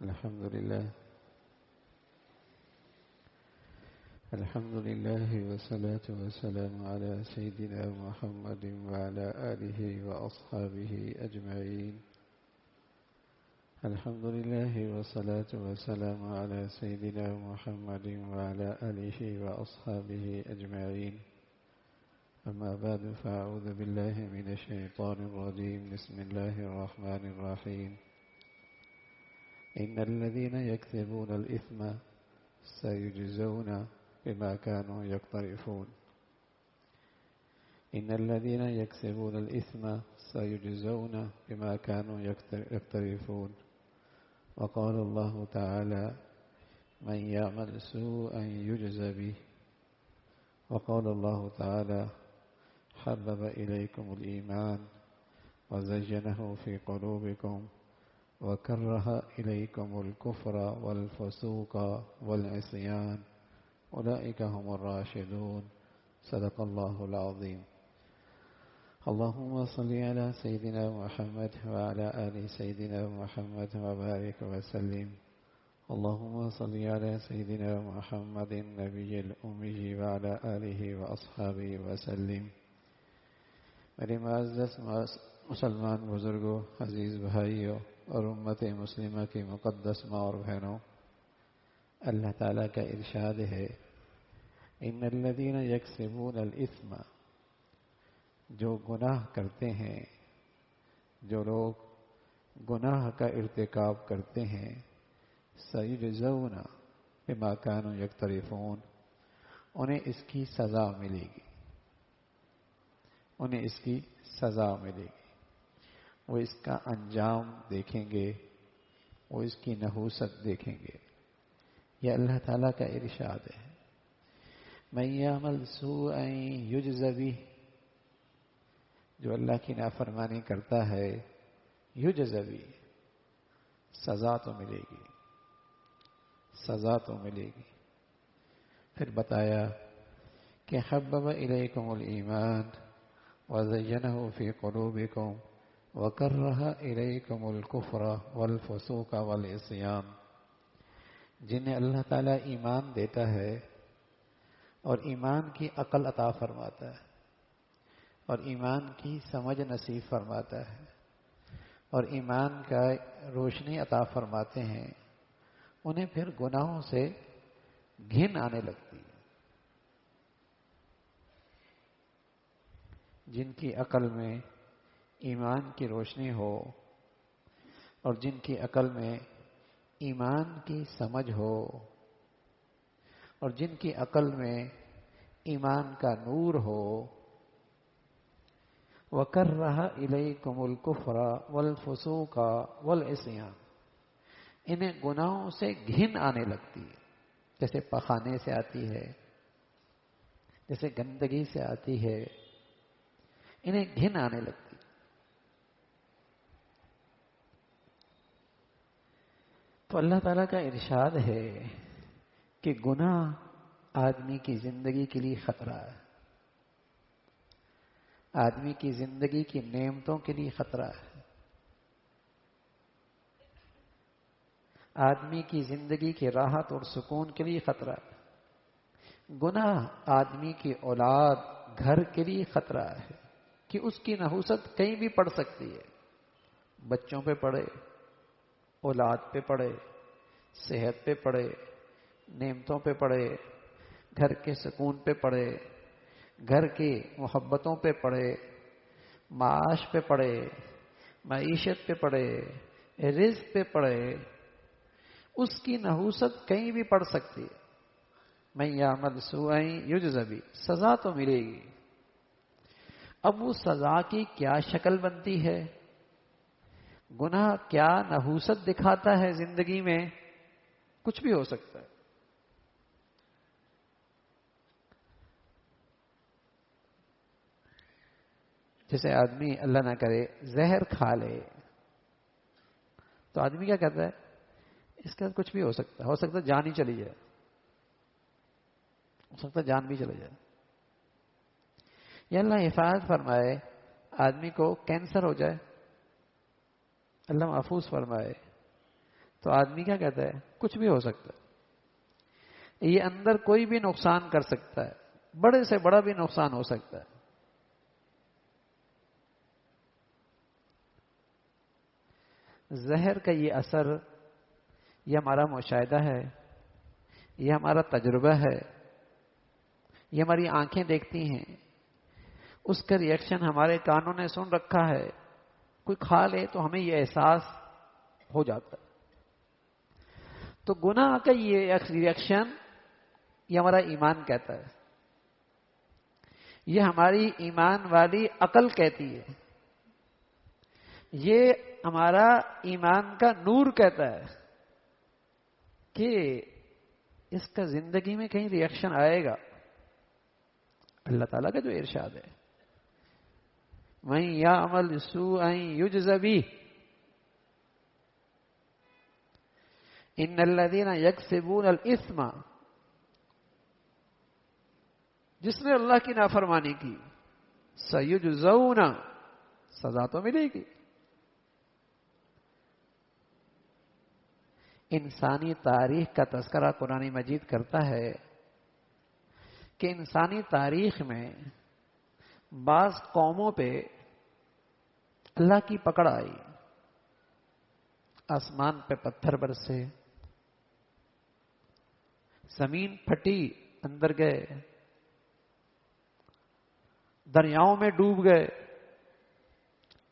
الحمد لله والصلاة والسلام على سيدنا محمد وعلى آله وأصحابه أجمعين. الحمد لله والصلاة والسلام على سيدنا محمد وعلى آله وأصحابه أجمعين. أما بعد فأعوذ بالله من الشيطان الرجيم. بسم الله الرحمن الرحيم. إن الذين يكسبون الإثم سيجزون بما كانوا يقترفون. إن الذين يكسبون الإثم سيجزون بما كانوا يقترفون. وقال الله تعالى: من يعمل سوءا يجز به. وقال الله تعالى: حبب إليكم الإيمان وزينه في قلوبكم وكره إليكم الكفر والفسوق والعصيان أولئك هم الراشدون. صدق الله العظيم. اللهم صل على سيدنا محمد وعلى آل سيدنا محمد وبارك وسلم. اللهم صل على سيدنا محمد النبي الأمي وعلى آله وأصحابه وسلم. میرے معزز مسلمان بزرگوں، عزیز بھائیوں اور امت مسلمہ کی مقدس ماں اور بہنوں، اللہ تعالیٰ کا ارشاد ہے: ان الذین یکسبون الاثم، جو گناہ کرتے ہیں، جو لوگ گناہ کا ارتکاب کرتے ہیں، سیجزون بما کانوا یقترفون، انہیں اس کی سزا ملے گی، انہیں اس کی سزا ملے گی، وہ اس کا انجام دیکھیں گے، وہ اس کی نحوست دیکھیں گے۔ یہ اللہ تعالیٰ کا ارشاد ہے۔ من یعمل سوءا یجز بہ، جو اللہ کی نافرمانی کرتا ہے، یجز بہ، سزا تو ملے گی، سزا تو ملے گی۔ پھر بتایا کہ حبب الیکم الایمان وزینہ فی قلوبکم وکرہ الیکم الکفر والفسوق والعصیان، جنہیں اللہ تعالیٰ ایمان دیتا ہے اور ایمان کی عقل عطا فرماتا ہے اور ایمان کی سمجھ نصیب فرماتا ہے اور ایمان کا روشنی عطا فرماتے ہیں، انہیں پھر گناہوں سے گھن آنے لگتی ہے۔ جن کی عقل میں ایمان کی روشنی ہو اور جن کی عقل میں ایمان کی سمجھ ہو اور جن کی عقل میں ایمان کا نور ہو، وَكَرَّهَ إِلَيْكُمُ الْكُفْرَ وَالْفُسُوقَ وَالْعِصْيَانَ، انہیں گناہوں سے گھن آنے لگتی ہے، جیسے پخانے سے آتی ہے، جیسے گندگی سے آتی ہے، انہیں گھن آنے لگتی ہے۔ تو اللہ تعالیٰ کا ارشاد ہے کہ گناہ آدمی کی زندگی کے لیے خطرہ ہے، آدمی کی زندگی کی نعمتوں کے لیے خطرہ ہے، آدمی کی زندگی کی راحت اور سکون کے لیے خطرہ ہے۔ گناہ آدمی کی اولاد، گھر کے لیے خطرہ ہے کہ اس کی نحوست کہیں بھی پڑ سکتی ہے، بچوں پہ پڑے، اولاد پہ پڑے، صحت پہ پڑے، نعمتوں پہ پڑے، گھر کے سکون پہ پڑے، گھر کی محبتوں پہ پڑے، معاش پہ پڑے، معیشت پہ پڑے، رزق پہ پڑے، اس کی نحوست کہیں بھی پڑ سکتی ہے۔ من یعمل سوءا یجز بہ، سزا تو ملے گی۔ اب وہ سزا کی کیا شکل بنتی ہے، گناہ کیا نحوست دکھاتا ہے زندگی میں، کچھ بھی ہو سکتا ہے۔ جیسے آدمی اللہ نہ کرے زہر کھا لے تو آدمی کیا کرتا ہے، اس کا کچھ بھی ہو سکتا ہے جان ہی چلی جائے، ہو سکتا ہے جان بھی چلی جائے۔ یا اللہ حفاظت فرمائے آدمی کو کینسر ہو جائے، اللہ محفوظ فرمائے، تو آدمی کیا کہتا ہے؟ کچھ بھی ہو سکتا ہے، یہ اندر کوئی بھی نقصان کر سکتا ہے، بڑے سے بڑا بھی نقصان ہو سکتا ہے۔ زہر کا یہ اثر، یہ ہمارا مشاہدہ ہے، یہ ہمارا تجربہ ہے، یہ ہماری آنکھیں دیکھتی ہیں، اس کا ریئیکشن ہمارے کانوں نے سن رکھا ہے، کوئی کھا لے تو ہمیں یہ احساس ہو جاتا ہے۔ تو گناہ کا یہ ریئیکشن، یہ ہمارا ایمان کہتا ہے، یہ ہماری ایمان والی عقل کہتی ہے، یہ ہمارا ایمان کا نور کہتا ہے کہ اس کا زندگی میں کہیں ریئیکشن آئے گا۔ اللہ تعالیٰ کا جو ارشاد ہے، وَإِن يَعْمَلْ سُوءًا يُجْزَ بِهِ إِنَّ الَّذِينَ يَكْسِبُونَ الْإِثْمَ، جس نے اللہ کی نافرمانی کی، سَيُجْزَوْنَ، سزا تو ملے گی۔ انسانی تاریخ کا تذکرہ قرآن مجید کرتا ہے کہ انسانی تاریخ میں بعض قوموں پہ اللہ کی پکڑ آئی، آسمان پہ پتھر برسے، زمین پھٹی، اندر گئے، دریاؤں میں ڈوب گئے،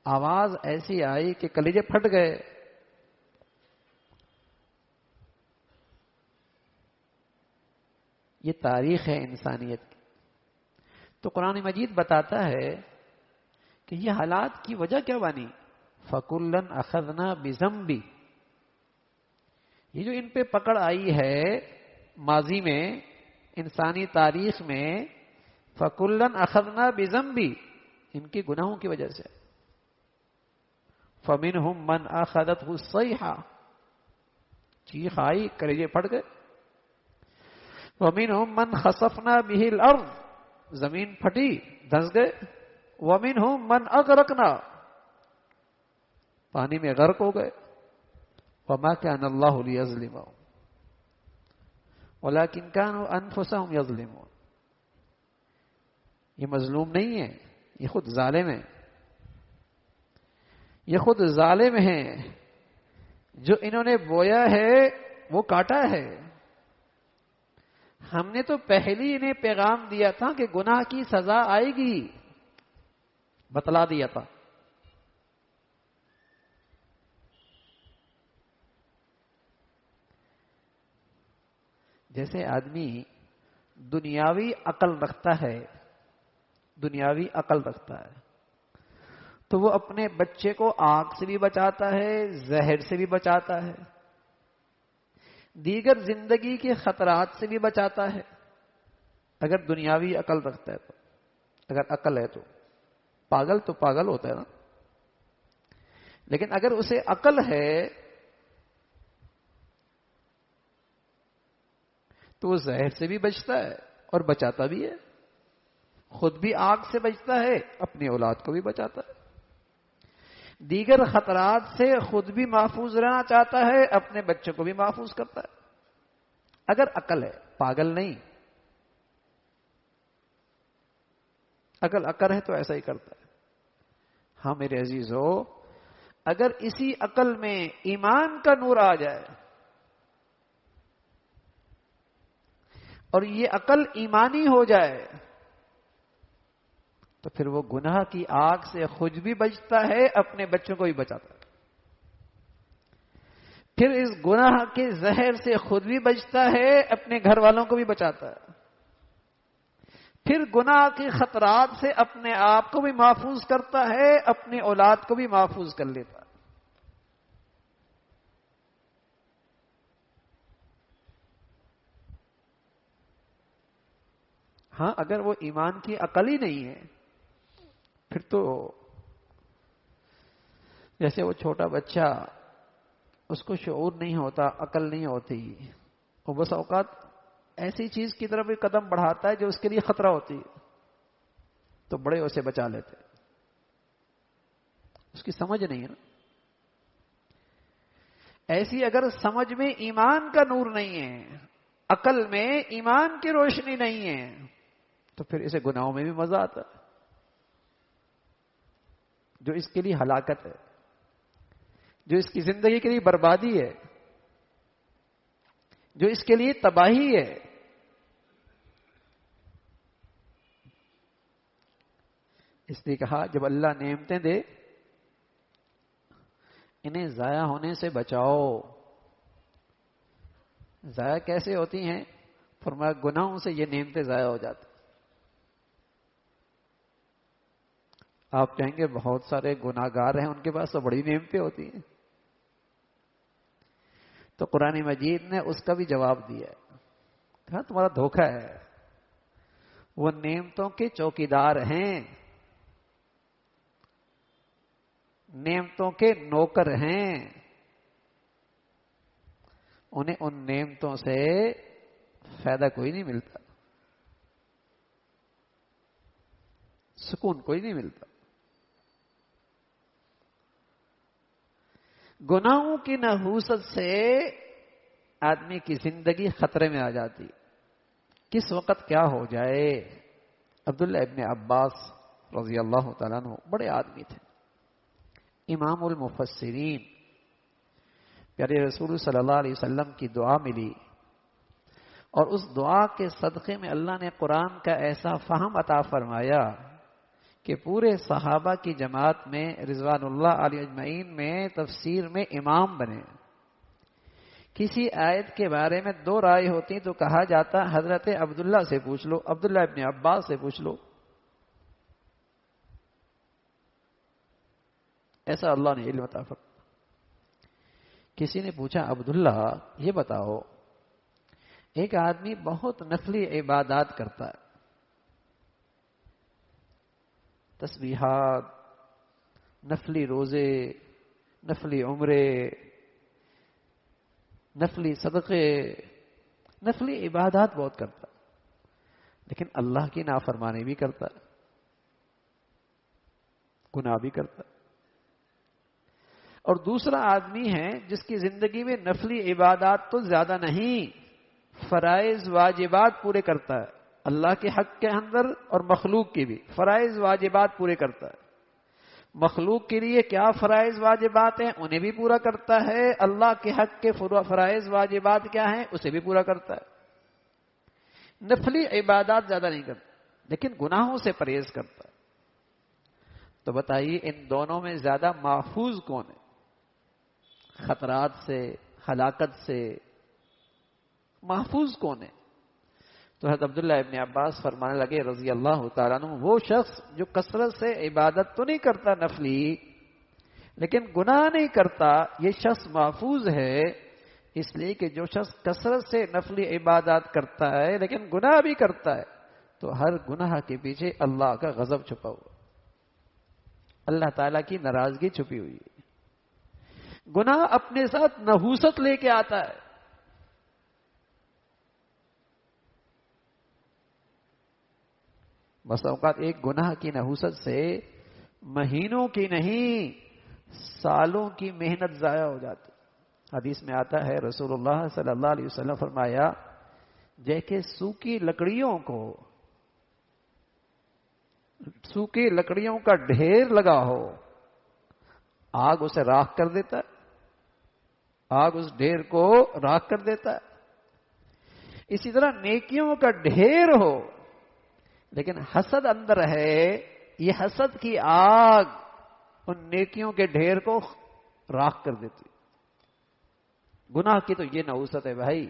آواز ایسی آئی کہ کلیجے پھٹ گئے۔ یہ تاریخ ہے انسانیت کی۔ تو قرآن مجید بتاتا ہے کہ یہ حالات کی وجہ کیا بنی؟ فَكُلًّا أَخَذْنَا بِذَنبِهِ، یہ جو ان پہ پکڑ آئی ہے ماضی میں، انسانی تاریخ میں، فَكُلًّا أَخَذْنَا بِذَنبِهِ، ان کے گناہوں کی وجہ سے۔ فَمِنْهُمْ مَنْ أَخَذَتْهُ الصَّيْحَةُ، چیخ آئی، کلیجے پھٹ گئے۔ وَمِنْهُمْ مَنْ خَسَفْنَا بِهِ الْأَرْضَ، زمین پھٹی، دھنس گئے۔ وَمِنْهُمْ مَنْ أَغْرَقْنَا، پانی میں غرق ہو گئے۔ وَمَا كَانَ اللَّهُ لِيَظْلِمَهُمْ وَلَكِنْ كَانُوا أَنفُسَهُمْ يَظْلِمُونَ، یہ مظلوم نہیں ہے، یہ خود ظالم ہے، یہ خود ظالم ہیں، جو انہوں نے بویا ہے وہ کاٹا ہے۔ ہم نے تو پہلے انہیں پیغام دیا تھا کہ گناہ کی سزا آئے گی، بتلا دیا تھا۔ جیسے آدمی دنیاوی عقل رکھتا ہے، دنیاوی عقل رکھتا ہے تو وہ اپنے بچے کو آگ سے بھی بچاتا ہے، زہر سے بھی بچاتا ہے، دیگر زندگی کے خطرات سے بھی بچاتا ہے، اگر دنیاوی عقل رکھتا ہے تو۔ اگر عقل ہے تو پاگل ہوتا ہے نا، لیکن اگر اسے عقل ہے تو وہ زہر سے بھی بچتا ہے اور بچاتا بھی ہے، خود بھی آگ سے بچتا ہے، اپنی اولاد کو بھی بچاتا ہے، دیگر خطرات سے خود بھی محفوظ رہنا چاہتا ہے، اپنے بچوں کو بھی محفوظ کرتا ہے، اگر عقل ہے، پاگل نہیں۔ اگر عقل ہے تو ایسا ہی کرتا ہے۔ ہاں میرے عزیزو، اگر اسی عقل میں ایمان کا نور آ جائے اور یہ عقل ایمانی ہو جائے تو پھر وہ گناہ کی آگ سے خود بھی بچتا ہے، اپنے بچوں کو بھی بچاتا ہے، پھر اس گناہ کے زہر سے خود بھی بچتا ہے، اپنے گھر والوں کو بھی بچاتا ہے، پھر گناہ کے خطرات سے اپنے آپ کو بھی محفوظ کرتا ہے، اپنی اولاد کو بھی محفوظ کر لیتا ہے۔ ہاں اگر وہ ایمان کی عقل ہی نہیں ہے پھر تو جیسے وہ چھوٹا بچہ، اس کو شعور نہیں ہوتا، عقل نہیں ہوتی، وہ بس اوقات ایسی چیز کی طرف بھی قدم بڑھاتا ہے جو اس کے لیے خطرہ ہوتی ہے تو بڑے اسے بچا لیتے، اس کی سمجھ نہیں ہے نا۔ ایسی اگر سمجھ میں ایمان کا نور نہیں ہے، عقل میں ایمان کی روشنی نہیں ہے، تو پھر اسے گناہوں میں بھی مزہ آتا ہے، جو اس کے لیے ہلاکت ہے، جو اس کی زندگی کے لیے بربادی ہے، جو اس کے لیے تباہی ہے۔ اس لیے کہا جب اللہ نعمتیں دے انہیں ضائع ہونے سے بچاؤ۔ ضائع کیسے ہوتی ہیں؟ فرمایا گناہوں سے یہ نعمتیں ضائع ہو جاتی۔ آپ کہیں گے بہت سارے گناہگار ہیں، ان کے پاس تو بڑی نعمتیں ہوتی ہیں۔ تو قرآن مجید نے اس کا بھی جواب دیا ہے، کہا تمہارا دھوکہ ہے، وہ نعمتوں کے چوکیدار ہیں، نعمتوں کے نوکر ہیں، انہیں ان نعمتوں سے فائدہ کوئی نہیں ملتا، سکون کوئی نہیں ملتا۔ گناہوں کی نحوست سے آدمی کی زندگی خطرے میں آ جاتی، کس وقت کیا ہو جائے۔ عبداللہ ابن عباس رضی اللہ تعالیٰ عنہ بڑے آدمی تھے، امام المفسرین، پیارے رسول صلی اللہ علیہ وسلم کی دعا ملی، اور اس دعا کے صدقے میں اللہ نے قرآن کا ایسا فہم عطا فرمایا کہ پورے صحابہ کی جماعت میں رضوان اللہ علیہ اجمعین میں تفسیر میں امام بنے۔ کسی آیت کے بارے میں دو رائے ہوتی تو کہا جاتا حضرت عبداللہ سے پوچھ لو، عبداللہ ابن عباس سے پوچھ لو، ایسا اللہ نے علم عطا فرمایا۔ کسی نے پوچھا عبداللہ یہ بتاؤ، ایک آدمی بہت نفلی عبادات کرتا ہے، تسبیحات، نفلی روزے، نفلی عمرے، نفلی صدقے، نفلی عبادات بہت کرتا ہے، لیکن اللہ کی نافرمانی بھی کرتا ہے، گناہ بھی کرتا ہے۔ اور دوسرا آدمی ہے جس کی زندگی میں نفلی عبادات تو زیادہ نہیں، فرائض واجبات پورے کرتا ہے، اللہ کے حق کے اندر اور مخلوق کی بھی فرائض واجبات پورے کرتا ہے۔ مخلوق کے لیے کیا فرائض واجبات ہیں انہیں بھی پورا کرتا ہے، اللہ کے حق کے فرائض واجبات کیا ہیں اسے بھی پورا کرتا ہے۔ نفلی عبادات زیادہ نہیں کرتا، لیکن گناہوں سے پرہیز کرتا ہے۔ تو بتائیے ان دونوں میں زیادہ محفوظ کون ہے؟ خطرات سے، ہلاکت سے محفوظ کون ہے؟ تو حضرت عبداللہ ابن عباس فرمانے لگے رضی اللہ تعالیٰ عنہ، وہ شخص جو کثرت سے عبادت تو نہیں کرتا نفلی، لیکن گناہ نہیں کرتا، یہ شخص محفوظ ہے، اس لیے کہ جو شخص کثرت سے نفلی عبادات کرتا ہے لیکن گناہ بھی کرتا ہے، تو ہر گناہ کے پیچھے اللہ کا غضب چھپا ہوا، اللہ تعالیٰ کی ناراضگی چھپی ہوئی ہے۔ گناہ اپنے ساتھ نحوست لے کے آتا ہے۔ بس اوقات ایک گناہ کی نحوست سے مہینوں کی نہیں سالوں کی محنت ضائع ہو جاتی۔ حدیث میں آتا ہے رسول اللہ صلی اللہ علیہ وسلم فرمایا جیسے سوکھی لکڑیوں کا ڈھیر لگا ہو، آگ اسے راکھ کر دیتا ہے، آگ اس ڈھیر کو راکھ کر دیتا ہے۔ اسی طرح نیکیوں کا ڈھیر ہو لیکن حسد اندر ہے، یہ حسد کی آگ ان نیکیوں کے ڈھیر کو راکھ کر دیتی۔ گناہ کی تو یہ نحوست ہے بھائی،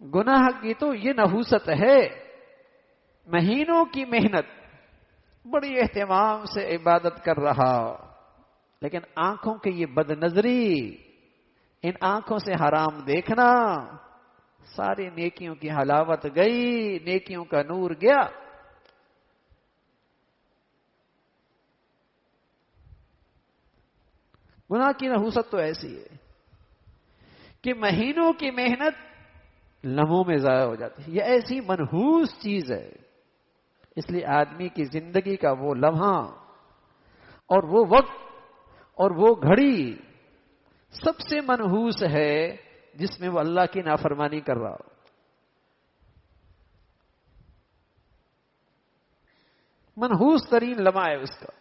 گناہ کی تو یہ نحوست ہے۔ مہینوں کی محنت، بڑی اہتمام سے عبادت کر رہا، لیکن آنکھوں کی یہ بد نظری، ان آنکھوں سے حرام دیکھنا، ساری نیکیوں کی حلاوت گئی، نیکیوں کا نور گیا۔ گناہ کی نحوست تو ایسی ہے کہ مہینوں کی محنت لمحوں میں ضائع ہو جاتی ہے، یہ ایسی منحوس چیز ہے۔ اس لیے آدمی کی زندگی کا وہ لمحہ اور وہ وقت اور وہ گھڑی سب سے منحوس ہے جس میں وہ اللہ کی نافرمانی کر رہا ہو. منحوس ترین لمحہ ہے اس کا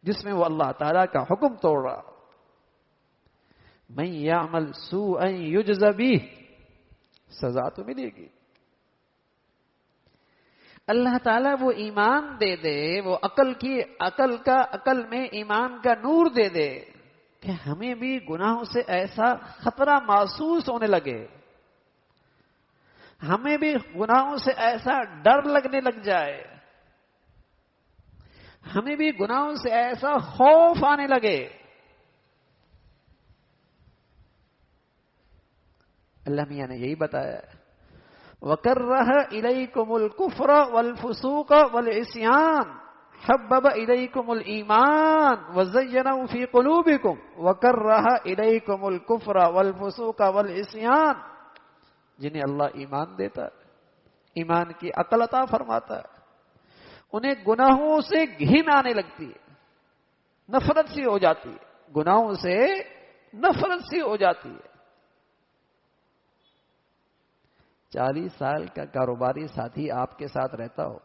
جس میں وہ اللہ تعالیٰ کا حکم توڑ رہا ہو. من یعمل سوءا یجز بہ، سزا تو ملے گی. اللہ تعالیٰ وہ ایمان دے دے، وہ عقل میں ایمان کا نور دے دے کہ ہمیں بھی گناہوں سے ایسا خطرہ محسوس ہونے لگے، ہمیں بھی گناہوں سے ایسا ڈر لگنے لگ جائے، ہمیں بھی گناہوں سے ایسا خوف آنے لگے. اللہ میاں نے یہی بتایا، وَكَرَّهَ إِلَيْكُمُ الْكُفْرَ وَالْفُسُوقَ وَالْعِصْيَانَ حَبَّبَ إِلَيْكُمُ الْإِيمَانَ وَزَيَّنَهُ فِي قُلُوبِكُمْ وَكَرَّهَ إِلَيْكُمُ الْكُفْرَ وَالْفُسُوقَ وَالْعِصْيَانَ. جنہیں اللہ ایمان دیتا ہے، ایمان کی عقل عطا فرماتا ہے، انہیں گناہوں سے گھن آنے لگتی ہے، نفرت سی ہو جاتی ہے، گناہوں سے نفرت سی ہو جاتی ہے. 40 سال کا کاروباری ساتھی آپ کے ساتھ رہتا ہو،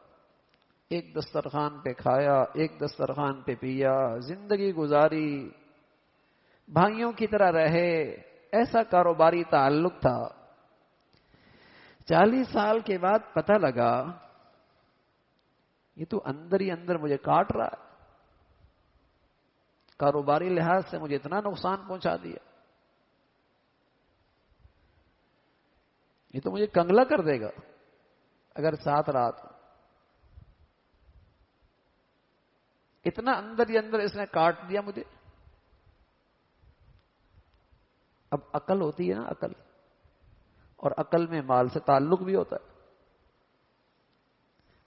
ایک دسترخوان پہ کھایا، ایک دسترخوان پہ پیا، زندگی گزاری، بھائیوں کی طرح رہے، ایسا کاروباری تعلق تھا. 40 سال کے بعد پتہ لگا یہ تو اندر ہی اندر مجھے کاٹ رہا ہے، کاروباری لحاظ سے مجھے اتنا نقصان پہنچا دیا، یہ تو مجھے کنگلا کر دے گا اگر ساتھ رہا تو. اتنا اندر ہی اندر اس نے کاٹ دیا مجھے. اب عقل ہوتی ہے نا، عقل، اور عقل میں مال سے تعلق بھی ہوتا ہے.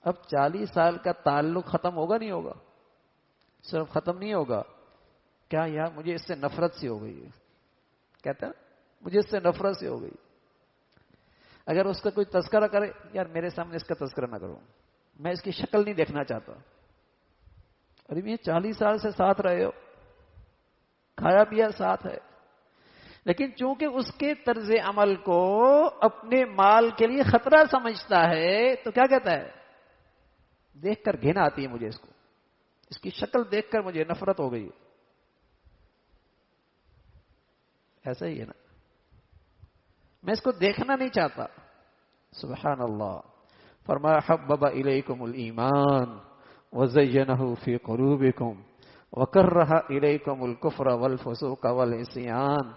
اب 40 سال کا تعلق ختم ہوگا نہیں ہوگا؟ صرف ختم نہیں ہوگا، کیا یار مجھے اس سے نفرت سی ہو گئی ہے، کہتا ہے مجھے اس سے نفرت سی ہو گئی. اگر اس کا کوئی تذکرہ کرے، یار میرے سامنے اس کا تذکرہ نہ کرو، میں اس کی شکل نہیں دیکھنا چاہتا. ارے یہ 40 سال سے ساتھ رہے ہو، کھایا پیا ساتھ ہے، لیکن چونکہ اس کے طرز عمل کو اپنے مال کے لیے خطرہ سمجھتا ہے تو کیا کہتا ہے، دیکھ کر گھن آتی ہے مجھے، اس کی شکل دیکھ کر مجھے نفرت ہو گئی. ایسا ہی ہے نا، میں اس کو دیکھنا نہیں چاہتا. سبحان اللہ. فرمایا حبب الیکم الایمان وزینہ فی قلوبکم وکرہ الیکم الکفر والفسوق والعصیان.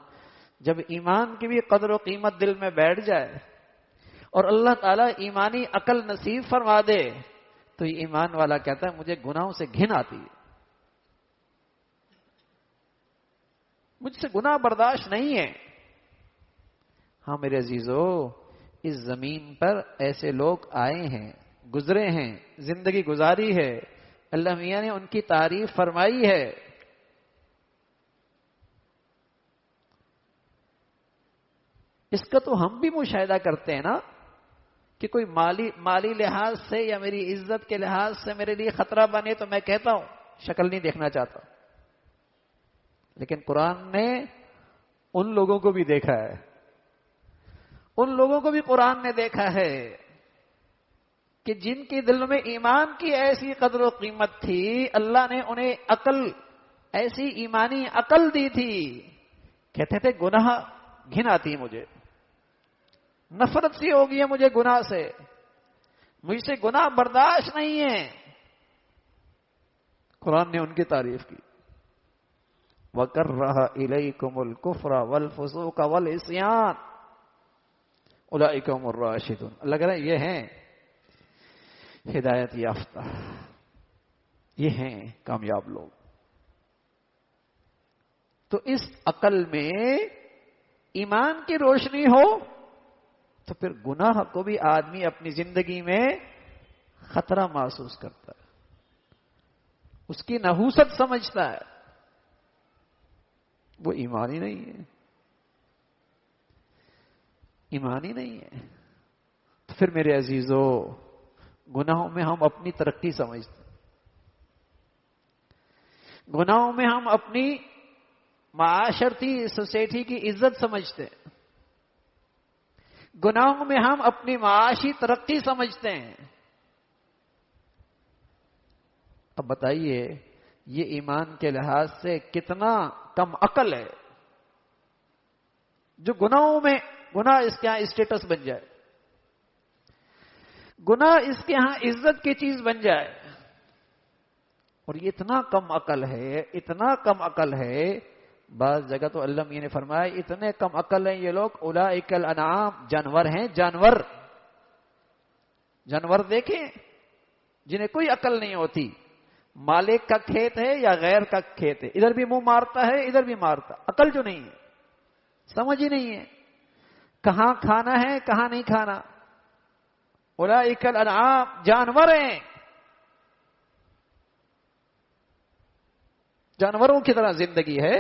جب ایمان کی بھی قدر و قیمت دل میں بیٹھ جائے اور اللہ تعالیٰ ایمانی عقل نصیب فرما دے تو یہ ایمان والا کہتا ہے مجھے گناہوں سے گھن آتی ہے، مجھ سے گناہ برداشت نہیں ہے. ہاں میرے عزیزو، اس زمین پر ایسے لوگ آئے ہیں، گزرے ہیں، زندگی گزاری ہے، اللہ میاں نے ان کی تعریف فرمائی ہے. اس کا تو ہم بھی مشاہدہ کرتے ہیں نا کہ کوئی مالی لحاظ سے یا میری عزت کے لحاظ سے میرے لیے خطرہ بنے تو میں کہتا ہوں شکل نہیں دیکھنا چاہتا. لیکن قرآن نے ان لوگوں کو بھی دیکھا ہے، ان لوگوں کو بھی قرآن نے دیکھا ہے کہ جن کے دل میں ایمان کی ایسی قدر و قیمت تھی، اللہ نے انہیں عقل، ایسی ایمانی عقل دی تھی، کہتے تھے گناہ گھن آتی ہے مجھے، نفرت سی ہوگی ہے مجھے گناہ سے، مجھ سے گناہ برداشت نہیں ہے. قرآن نے ان کی تعریف کی. وَكَرَّهَ إِلَيْكُمُ الْكُفْرَ وَالْفُسُوقَ وَالْعِصْيَانَ اولئک هم الراشدون. اللہ کہہ رہا ہے یہ ہیں ہدایت یافتہ، یہ ہیں کامیاب لوگ. تو اس عقل میں ایمان کی روشنی ہو تو پھر گناہ کو بھی آدمی اپنی زندگی میں خطرہ محسوس کرتا ہے، اس کی نحوست سمجھتا ہے. وہ ایمان ہی نہیں ہے، ایمان ہی نہیں ہے. تو پھر میرے عزیزو، گناہوں میں ہم اپنی ترقی سمجھتے ہیں، گناہوں میں ہم اپنی معاشرتی سوسائٹی کی عزت سمجھتے ہیں، گناہوں میں ہم اپنی معاشی ترقی سمجھتے ہیں۔ اب بتائیے یہ ایمان کے لحاظ سے کتنا کم عقل ہے جو گناہوں میں گناہ اس کے ہاں اسٹیٹس بن جائے، گناہ اس کے ہاں عزت کی چیز بن جائے۔ اور یہ اتنا کم عقل ہے، اتنا کم عقل ہے، بعض جگہ تو اللہ میاں نے فرمایا اتنے کم عقل ہیں یہ لوگ، اولئک الانعام، جانور ہیں، جانور۔ جانور دیکھیں جنہیں کوئی عقل نہیں ہوتی، مالک کا کھیت ہے یا غیر کا کھیت ہے، ادھر بھی منہ مارتا ہے ادھر بھی مارتا، عقل جو نہیں ہے، سمجھ ہی نہیں ہے کہاں کھانا ہے کہاں نہیں کھانا۔ اولئک الانعام، جانور ہیں، جانوروں کی طرح زندگی ہے،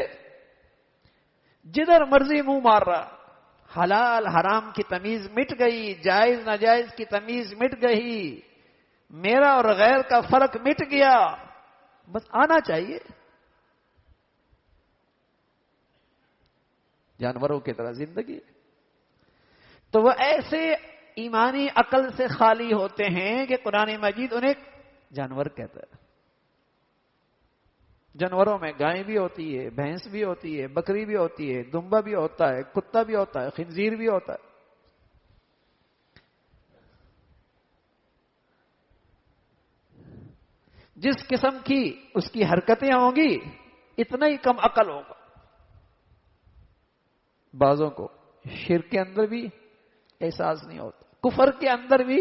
جدھر مرضی منہ مار رہا، حلال حرام کی تمیز مٹ گئی، جائز ناجائز کی تمیز مٹ گئی، میرا اور غیر کا فرق مٹ گیا، بس آنا چاہیے۔ جانوروں کی طرح زندگی، تو وہ ایسے ایمانی عقل سے خالی ہوتے ہیں کہ قرآن مجید انہیں جانور کہتا ہے۔ جانوروں میں گائے بھی ہوتی ہے، بھینس بھی ہوتی ہے، بکری بھی ہوتی ہے، دمبا بھی ہوتا ہے، کتا بھی ہوتا ہے، خنزیر بھی ہوتا ہے۔ جس قسم کی اس کی حرکتیں ہوں گی اتنا ہی کم عقل ہوگا۔ بعضوں کو شرک کے اندر بھی احساس نہیں ہوتا، کفر کے اندر بھی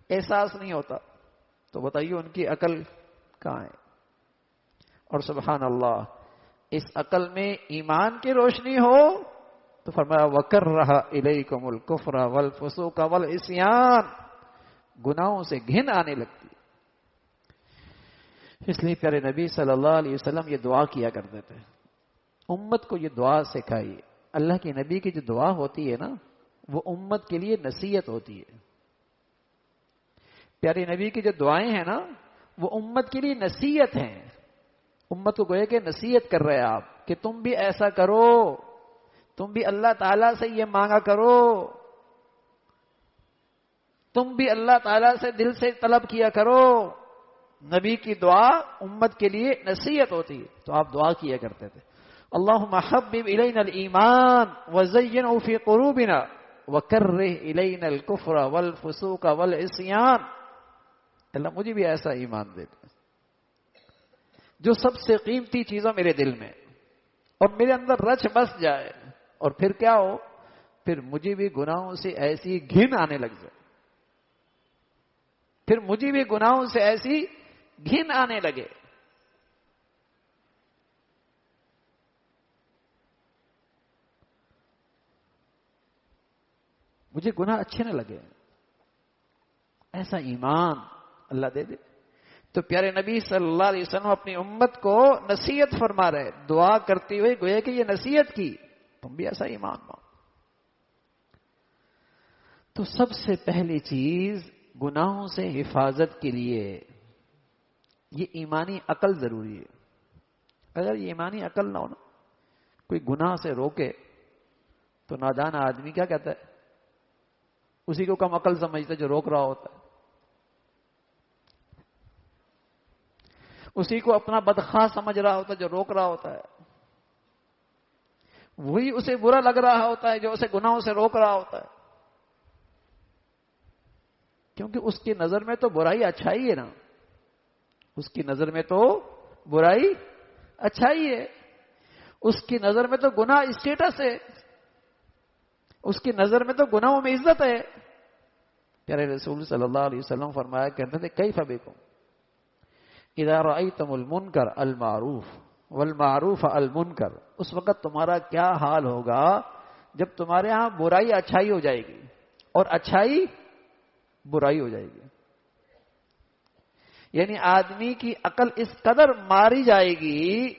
احساس نہیں ہوتا، تو بتائیے ان کی عقل کہاں ہے؟ اور سبحان اللہ، اس عقل میں ایمان کی روشنی ہو تو فرمایا وَكَرَّهَ إِلَيْكُمُ الْكُفْرَ وَالْفُسُوقَ وَالْعِصْيَانَ، گناہوں سے گھن آنے لگتی۔ اس لیے پیارے نبی صلی اللہ علیہ وسلم یہ دعا کیا کرتے تھے، امت کو یہ دعا سکھائی۔ اللہ کے نبی کی جو دعا ہوتی ہے نا وہ امت کے لیے نصیحت ہوتی ہے۔ پیارے نبی کی جو دعائیں ہیں نا وہ امت کے لیے نصیحت ہیں، امت کو گویا کہ نصیحت کر رہے ہیں آپ کہ تم بھی ایسا کرو، تم بھی اللہ تعالیٰ سے یہ مانگا کرو، تم بھی اللہ تعالیٰ سے دل سے طلب کیا کرو۔ نبی کی دعا امت کے لیے نصیحت ہوتی ہے، تو آپ دعا کیا کرتے تھے اللہم حبب الینا الایمان وزینہ فی قلوبنا وکرہ الینا الکفر والفسوق والعصیان، اللہ مجھے بھی ایسا ایمان دے دے جو سب سے قیمتی چیزوں میرے دل میں اور میرے اندر رچ بس جائے، اور پھر کیا ہو، پھر مجھے بھی گناہوں سے ایسی گھن آنے لگ جائے، پھر مجھے بھی گناہوں سے ایسی گھن آنے لگے۔ مجھے گناہ اچھے نہ لگے، ایسا ایمان اللہ دے دے۔ تو پیارے نبی صلی اللہ علیہ وسلم اپنی امت کو نصیحت فرما رہے، دعا کرتے ہوئے گویا کہ یہ نصیحت کی تم بھی ایسا ایمان پاؤ۔ تو سب سے پہلی چیز گناہوں سے حفاظت کے لیے یہ ایمانی عقل ضروری ہے۔ اگر یہ ایمانی عقل نہ ہو نا، کوئی گناہ سے روکے تو نادان آدمی کیا کہتا ہے، اسی کو کم عقل سمجھتا ہے جو روک رہا ہوتا ہے، اسی کو اپنا بدخواہ سمجھ رہا ہوتا ہے جو روک رہا ہوتا ہے، وہی اسے برا لگ رہا ہوتا ہے جو اسے گناہوں سے روک رہا ہوتا ہے، کیونکہ اس کی نظر میں تو برائی اچھائی ہے نا، اس کی نظر میں تو برائی اچھائی ہے، اس کی نظر میں تو گناہ اسٹیٹس ہے، اس کی نظر میں تو گناہوں میں عزت ہے۔ پیارے رسول صلی اللہ علیہ وسلم فرمایا کرتے تھے کیف بکم اذا رأیتم المنکر المعروف والمعروف المنکر، اس وقت تمہارا کیا حال ہوگا جب تمہارے ہاں برائی اچھائی ہو جائے گی اور اچھائی برائی ہو جائے گی، یعنی آدمی کی عقل اس قدر ماری جائے گی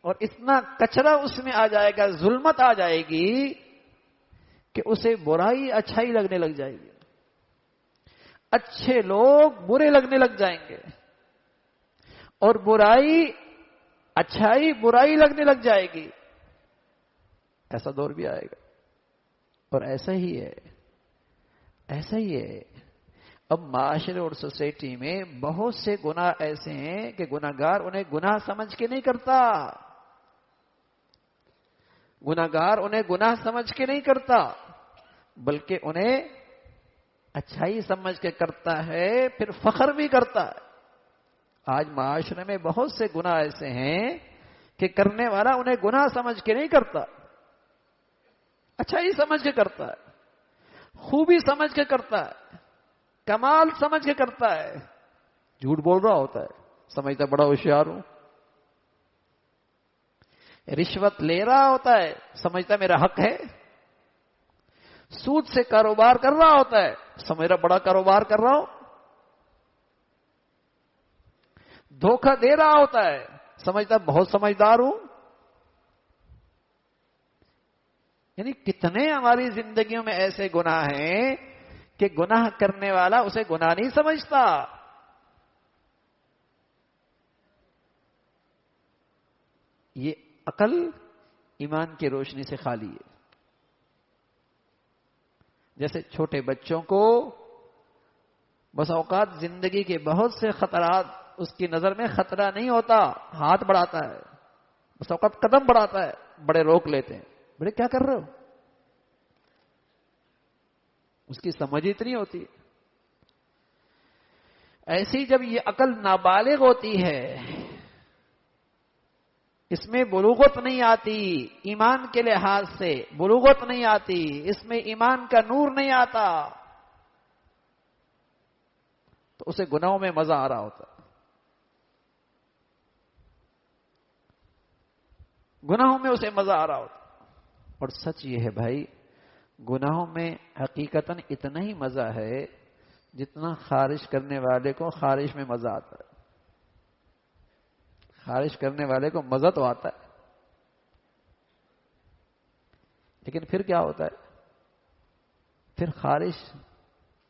اور اتنا کچرا اس میں آ جائے گا، ظلمت آ جائے گی کہ اسے برائی اچھائی لگنے لگ جائے گی، اچھے لوگ برے لگنے لگ جائیں گے اور برائی اچھائی برائی لگنے لگ جائے گی۔ ایسا دور بھی آئے گا. اور ایسا ہی ہے، ایسا ہی ہے. اب معاشرے اور سوسائٹی میں بہت سے گناہ ایسے ہیں کہ گناہگار انہیں گناہ سمجھ کے نہیں کرتا. گناہگار انہیں گناہ سمجھ کے نہیں کرتا، بلکہ انہیں اچھائی سمجھ کے کرتا ہے، پھر فخر بھی کرتا ہے. آج معاشرے میں بہت سے گناہ ایسے ہیں کہ کرنے والا انہیں گناہ سمجھ کے نہیں کرتا، اچھائی سمجھ کے کرتا ہے، خوبی سمجھ کے کرتا ہے، کمال سمجھ کے کرتا ہے. جھوٹ بول رہا ہوتا ہے، سمجھتا بڑا ہوشیار ہوں. رشوت لے رہا ہوتا ہے، سمجھتا میرا حق ہے. سود سے کاروبار کر رہا ہوتا ہے، سمجھ رہا بڑا کاروبار کر رہا ہوں. دھوکہ دے رہا ہوتا ہے، سمجھتا بہت سمجھدار ہوں. یعنی کتنے ہماری زندگیوں میں ایسے گناہ ہیں کہ گناہ کرنے والا اسے گناہ نہیں سمجھتا. یہ عقل ایمان کی روشنی سے خالی ہے. جیسے چھوٹے بچوں کو بس اوقات زندگی کے بہت سے خطرات اس کی نظر میں خطرہ نہیں ہوتا، ہاتھ بڑھاتا ہے، بس اوقات قدم بڑھاتا ہے، بڑے روک لیتے ہیں. بڑے کیا کر رہے ہو؟ اس کی سمجھ اتنی ہوتی ہے. ایسی جب یہ عقل نابالغ ہوتی ہے، اس میں بلوغت نہیں آتی، ایمان کے لحاظ سے بلوغت نہیں آتی، اس میں ایمان کا نور نہیں آتا، تو اسے گناہوں میں مزہ آ رہا ہوتا. گناہوں میں اسے مزہ آ رہا ہوتا. اور سچ یہ ہے بھائی، گناہوں میں حقیقتاً اتنا ہی مزہ ہے جتنا خارش کرنے والے کو خارش میں مزہ آتا ہے. خارش کرنے والے کو مزہ تو آتا ہے، لیکن پھر کیا ہوتا ہے؟ پھر خارش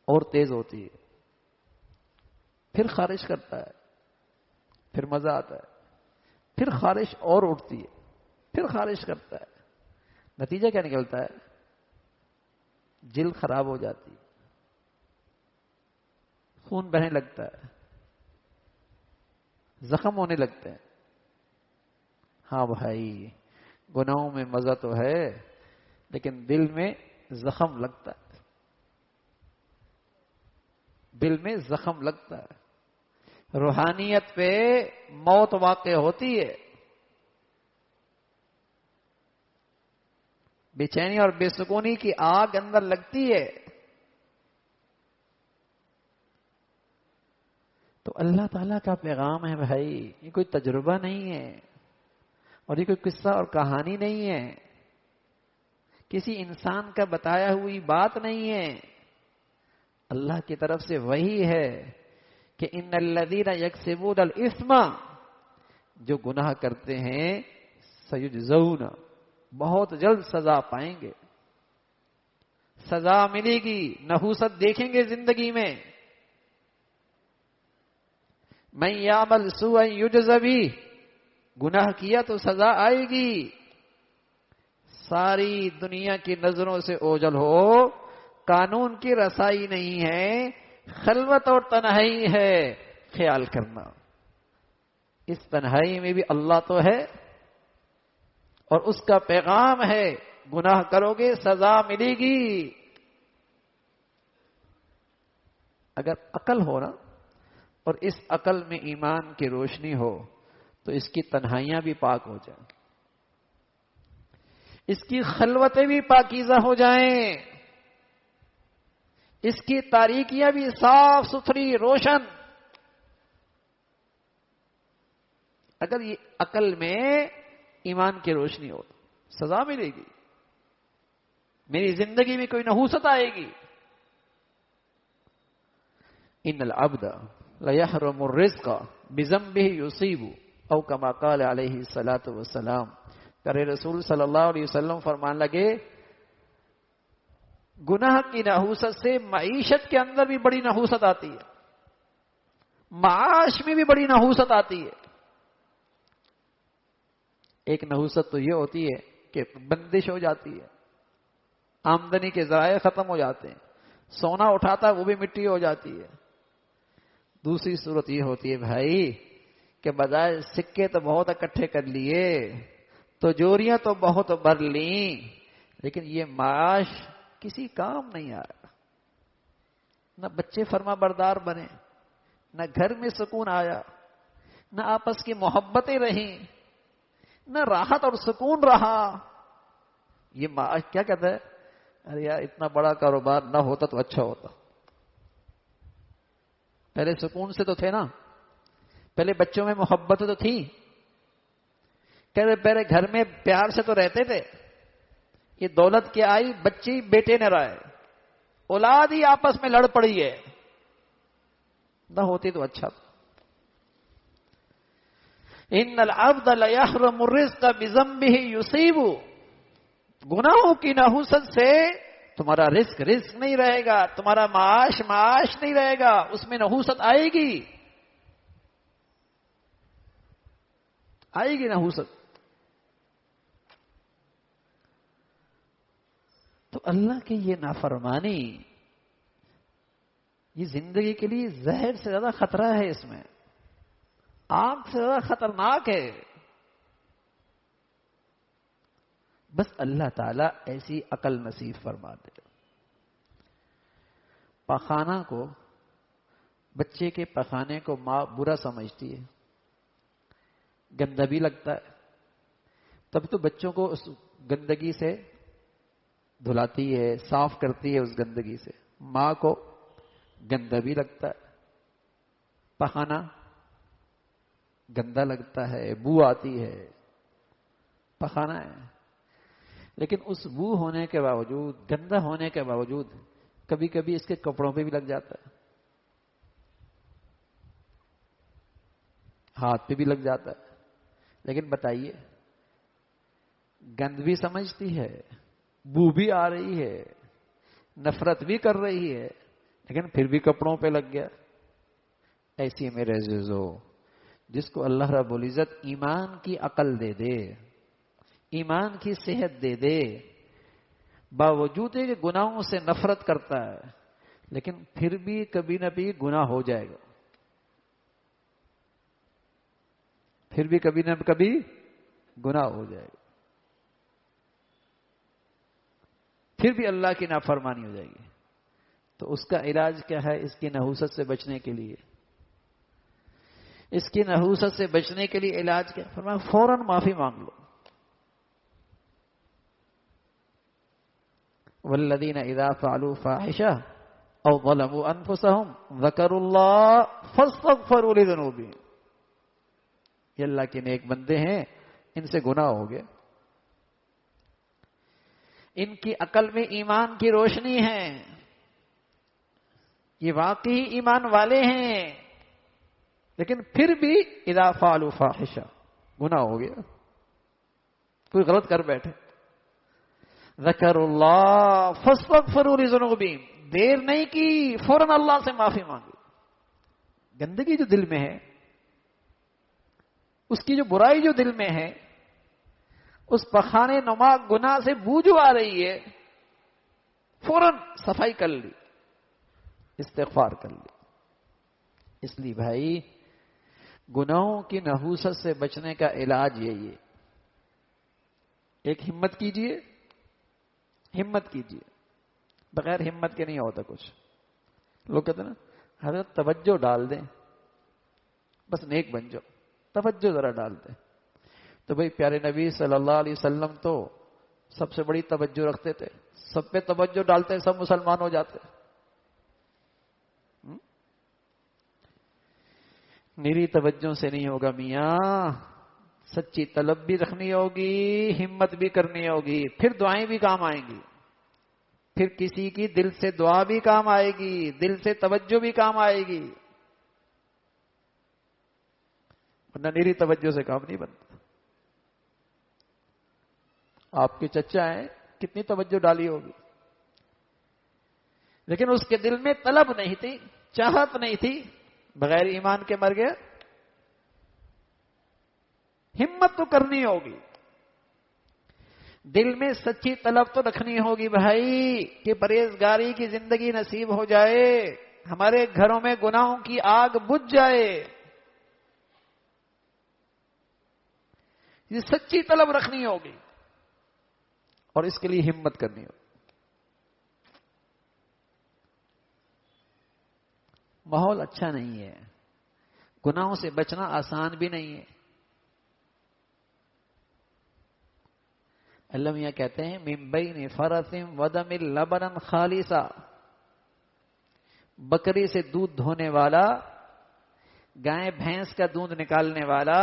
اور تیز ہوتی ہے، پھر خارش کرتا ہے، پھر مزہ آتا ہے، پھر خارش اور اٹھتی ہے، پھر خارش کرتا ہے. نتیجہ کیا نکلتا ہے؟ جلد خراب ہو جاتی ہے، خون بہنے لگتا ہے، زخم ہونے لگتے ہیں. ہاں بھائی، گناہوں میں مزہ تو ہے لیکن دل میں زخم لگتا ہے، دل میں زخم لگتا ہے. روحانیت پہ موت واقع ہوتی ہے. بے چینی اور بے سکونی کی آگ اندر لگتی ہے. تو اللہ تعالیٰ کا پیغام ہے بھائی، یہ کوئی تجربہ نہیں ہے اور یہ کوئی قصہ اور کہانی نہیں ہے، کسی انسان کا بتایا ہوئی بات نہیں ہے. اللہ کی طرف سے وہی ہے کہ ان الذین یکسبون الاثم، جو گناہ کرتے ہیں، سیجزون، بہت جلد سزا پائیں گے، سزا ملے گی، نحوست دیکھیں گے زندگی میں. من یعمل سوءا یجز بہ، گناہ کیا تو سزا آئے گی. ساری دنیا کی نظروں سے اوجھل ہو، قانون کی رسائی نہیں ہے، خلوت اور تنہائی ہے. خیال کرنا، اس تنہائی میں بھی اللہ تو ہے اور اس کا پیغام ہے، گناہ کرو گے سزا ملے گی. اگر عقل ہو نا، اور اس عقل میں ایمان کی روشنی ہو، تو اس کی تنہائیاں بھی پاک ہو جائیں، اس کی خلوتیں بھی پاکیزہ ہو جائیں، اس کی تاریکیاں بھی صاف ستھری روشن. اگر یہ عقل میں ایمان کی روشنی ہو تو سزا ملے گی، میری زندگی میں کوئی نحوست آئے گی. ان العبد لیحرم الرزق بذنبہ یصیب، او کما قال علیہ الصلاۃ والسلام. پیارے رسول صلی اللہ علیہ وسلم فرمان لگے، گناہ کی نحوست سے معیشت کے اندر بھی بڑی نحوست آتی ہے، معاش میں بھی بڑی نحوست آتی ہے. ایک نحوست تو یہ ہوتی ہے کہ بندش ہو جاتی ہے، آمدنی کے ذرائع ختم ہو جاتے ہیں، سونا اٹھاتا ہے وہ بھی مٹی ہو جاتی ہے۔ دوسری صورت یہ ہوتی ہے بھائی کہ بجائے سکے تو بہت اکٹھے کر لیے، تجوریاں تو بہت بھر لیں، لیکن یہ معاش کسی کام نہیں آیا، نہ بچے فرما بردار بنے، نہ گھر میں سکون آیا، نہ آپس کی محبتیں رہیں، نہ راحت اور سکون رہا۔ یہ معاش کیا کہتا ہے؟ ارے یار اتنا بڑا کاروبار نہ ہوتا تو اچھا ہوتا، پہلے سکون سے تو تھے نا، پہلے بچوں میں محبت تو تھی، پہلے گھر میں پیار سے تو رہتے تھے۔ یہ دولت کیا آئی، بچی بیٹے نہ رہے، اولاد ہی آپس میں لڑ پڑی ہے، نہ ہوتی تو اچھا تھا۔ ان العبد لیحرم الرزق بذنبہ یصیب، گناہوں کی نحوست سے تمہارا رزق نہیں رہے گا، تمہارا معاش نہیں رہے گا، اس میں نحوست آئے گی نحوست۔ تو اللہ کی یہ نافرمانی یہ زندگی کے لیے زہر سے زیادہ خطرہ ہے، اس میں آگ سے زیادہ خطرناک ہے۔ بس اللہ تعالیٰ ایسی عقل نصیب فرما دے۔ پخانہ کو، بچے کے پخانے کو ماں برا سمجھتی ہے، گندا بھی لگتا ہے، تب تو بچوں کو اس گندگی سے دھلاتی ہے، صاف کرتی ہے اس گندگی سے۔ ماں کو گندا بھی لگتا ہے، پخانہ گندا لگتا ہے، بو آتی ہے، پخانہ ہے، لیکن اس بو ہونے کے باوجود، گندا ہونے کے باوجود کبھی کبھی اس کے کپڑوں پہ بھی لگ جاتا ہے، ہاتھ پہ بھی لگ جاتا ہے۔ لیکن بتائیے، گند بھی سمجھتی ہے، بو بھی آ رہی ہے، نفرت بھی کر رہی ہے، لیکن پھر بھی کپڑوں پہ لگ گیا۔ ایسی میرے عزیزو، جس کو اللہ رب العزت ایمان کی عقل دے دے، ایمان کی صحت دے دے، باوجود کہ گناہوں سے نفرت کرتا ہے، لیکن پھر بھی کبھی نہ بھی گناہ ہو جائے گا، پھر بھی کبھی نہ کبھی گناہ ہو جائے گا، پھر بھی اللہ کی نافرمانی ہو جائے گی۔ تو اس کا علاج کیا ہے؟ اس کی نحوست سے بچنے کے لیے، اس کی نحوست سے بچنے کے لیے علاج کیا؟ فرمایا فوراً معافی مانگ لو۔ والذین اذا فعلوا فاحشہ او ظلموا انفسهم ذکروا اللہ فاستغفروا لذنوبہم، یہ اللہ کے نیک بندے ہیں، ان سے گناہ ہو گئے، ان کی عقل میں ایمان کی روشنی ہے، یہ واقعی ایمان والے ہیں، لیکن پھر بھی اذا فعلوا فاحشہ، گناہ ہو گیا، کوئی غلط کر بیٹھے، ذکروا اللہ فاستغفروا لذنوبہم، دیر نہیں کی، فوراً اللہ سے معافی مانگی۔ گندگی جو دل میں ہے، اس کی جو برائی جو دل میں ہے، اس پخانے نما گناہ سے بو جو آ رہی ہے، فوراً صفائی کر لی، استغفار کر لی۔ اس لیے بھائی گناہوں کی نحوست سے بچنے کا علاج یہی ہے، ایک ہمت کیجئے، ہمت کیجئے، بغیر ہمت کے نہیں ہوتا کچھ۔ لوگ کہتے ہیں نا حضرت توجہ ڈال دیں، بس نیک بن جاؤ، توجہ ذرا ڈال دیں۔ تو بھائی پیارے نبی صلی اللہ علیہ وسلم تو سب سے بڑی توجہ رکھتے تھے، سب پہ توجہ ڈالتے سب مسلمان ہو جاتے۔ میری توجہ سے نہیں ہوگا میاں، سچی طلب بھی رکھنی ہوگی، ہمت بھی کرنی ہوگی، پھر دعائیں بھی کام آئیں گی، پھر کسی کی دل سے دعا بھی کام آئے گی، دل سے توجہ بھی کام آئے گی، ورنہ میری توجہ سے کام نہیں بنتا۔ آپ کے چچا ہیں، کتنی توجہ ڈالی ہوگی، لیکن اس کے دل میں طلب نہیں تھی، چاہت نہیں تھی، بغیر ایمان کے مر گیا۔ ہمت تو کرنی ہوگی، دل میں سچی طلب تو رکھنی ہوگی بھائی کہ پرہیزگاری کی زندگی نصیب ہو جائے، ہمارے گھروں میں گناہوں کی آگ بجھ جائے. یہ سچی طلب رکھنی ہوگی اور اس کے لیے ہمت کرنی ہوگی. ماحول اچھا نہیں ہے، گناہوں سے بچنا آسان بھی نہیں ہے. اللہ میاں کہتے ہیں من بین فرث ودم لبنا خالصا، بکری سے دودھ دھونے والا، گائے بھینس کا دودھ نکالنے والا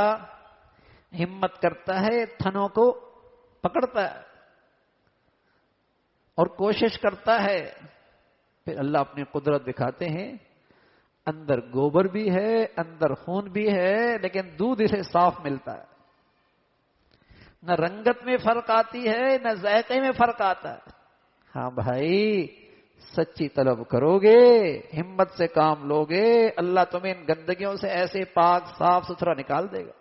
ہمت کرتا ہے، تھنوں کو پکڑتا ہے اور کوشش کرتا ہے. پھر اللہ اپنی قدرت دکھاتے ہیں، اندر گوبر بھی ہے، اندر خون بھی ہے، لیکن دودھ اسے صاف ملتا ہے. نہ رنگت میں فرق آتی ہے، نہ ذائقے میں فرق آتا ہے. ہاں بھائی، سچی طلب کرو گے، ہمت سے کام لوگے، اللہ تمہیں ان گندگیوں سے ایسے پاک صاف ستھرا نکال دے گا.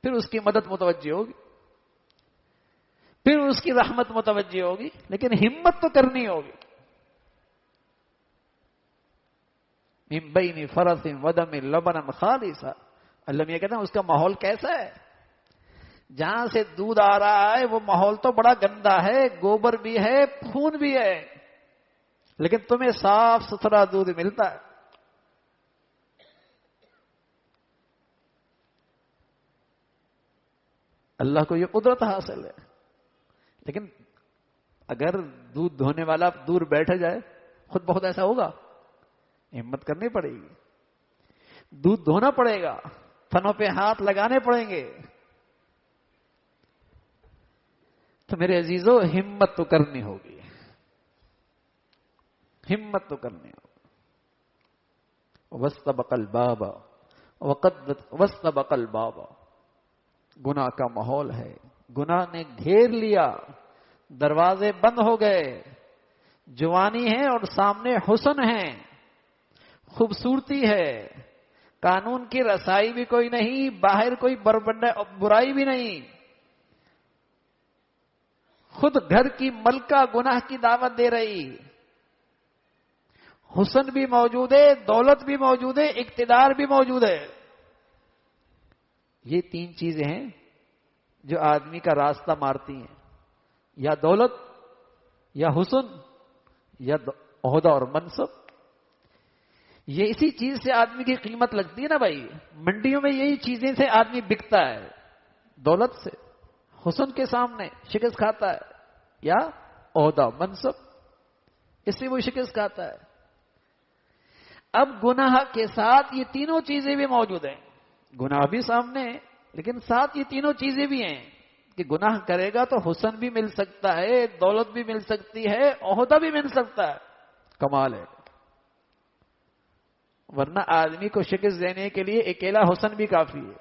پھر اس کی مدد متوجہ ہوگی، پھر اس کی رحمت متوجہ ہوگی، لیکن ہمت تو کرنی ہوگی. من بین فرث ودم لبنا خالصا. اللہ میاں کہتے ہیں اس کا ماحول کیسا ہے؟ جہاں سے دودھ آ رہا ہے وہ ماحول تو بڑا گندا ہے، گوبر بھی ہے، خون بھی ہے، لیکن تمہیں صاف ستھرا دودھ ملتا ہے. اللہ کو یہ قدرت حاصل ہے. لیکن اگر دودھ دھونے والا دور بیٹھ جائے، خود بہت ایسا ہوگا. ہمت کرنی پڑے گی، دودھ دھونا پڑے گا، تھنوں پہ ہاتھ لگانے پڑیں گے. تو میرے عزیزو، ہمت تو کرنی ہوگی، ہمت تو کرنی ہوگی. واستبق الباب واستبق الباب. گناہ کا ماحول ہے، گناہ نے گھیر لیا، دروازے بند ہو گئے. جوانی ہے اور سامنے حسن ہے، خوبصورتی ہے، قانون کی رسائی بھی کوئی نہیں، باہر کوئی برائی بھی نہیں. خود گھر کی ملکہ گناہ کی دعوت دے رہی. حسن بھی موجود ہے، دولت بھی موجود ہے، اقتدار بھی موجود ہے. یہ تین چیزیں ہیں جو آدمی کا راستہ مارتی ہیں، یا دولت، یا حسن، یا عہدہ اور منصب. یہ اسی چیز سے آدمی کی قیمت لگتی ہے نا بھائی. منڈیوں میں یہی چیزیں سے آدمی بکتا ہے، دولت سے، حسن کے سامنے شکست کھاتا ہے، یا عہدہ منصب، اس سے وہ شکست کھاتا ہے. اب گناہ کے ساتھ یہ تینوں چیزیں بھی موجود ہیں. گناہ بھی سامنے ہے، لیکن ساتھ یہ تینوں چیزیں بھی ہیں کہ گناہ کرے گا تو حسن بھی مل سکتا ہے، دولت بھی مل سکتی ہے، عہدہ بھی مل سکتا ہے. کمال ہے. ورنہ آدمی کو شکست دینے کے لیے اکیلا حسن بھی کافی ہے،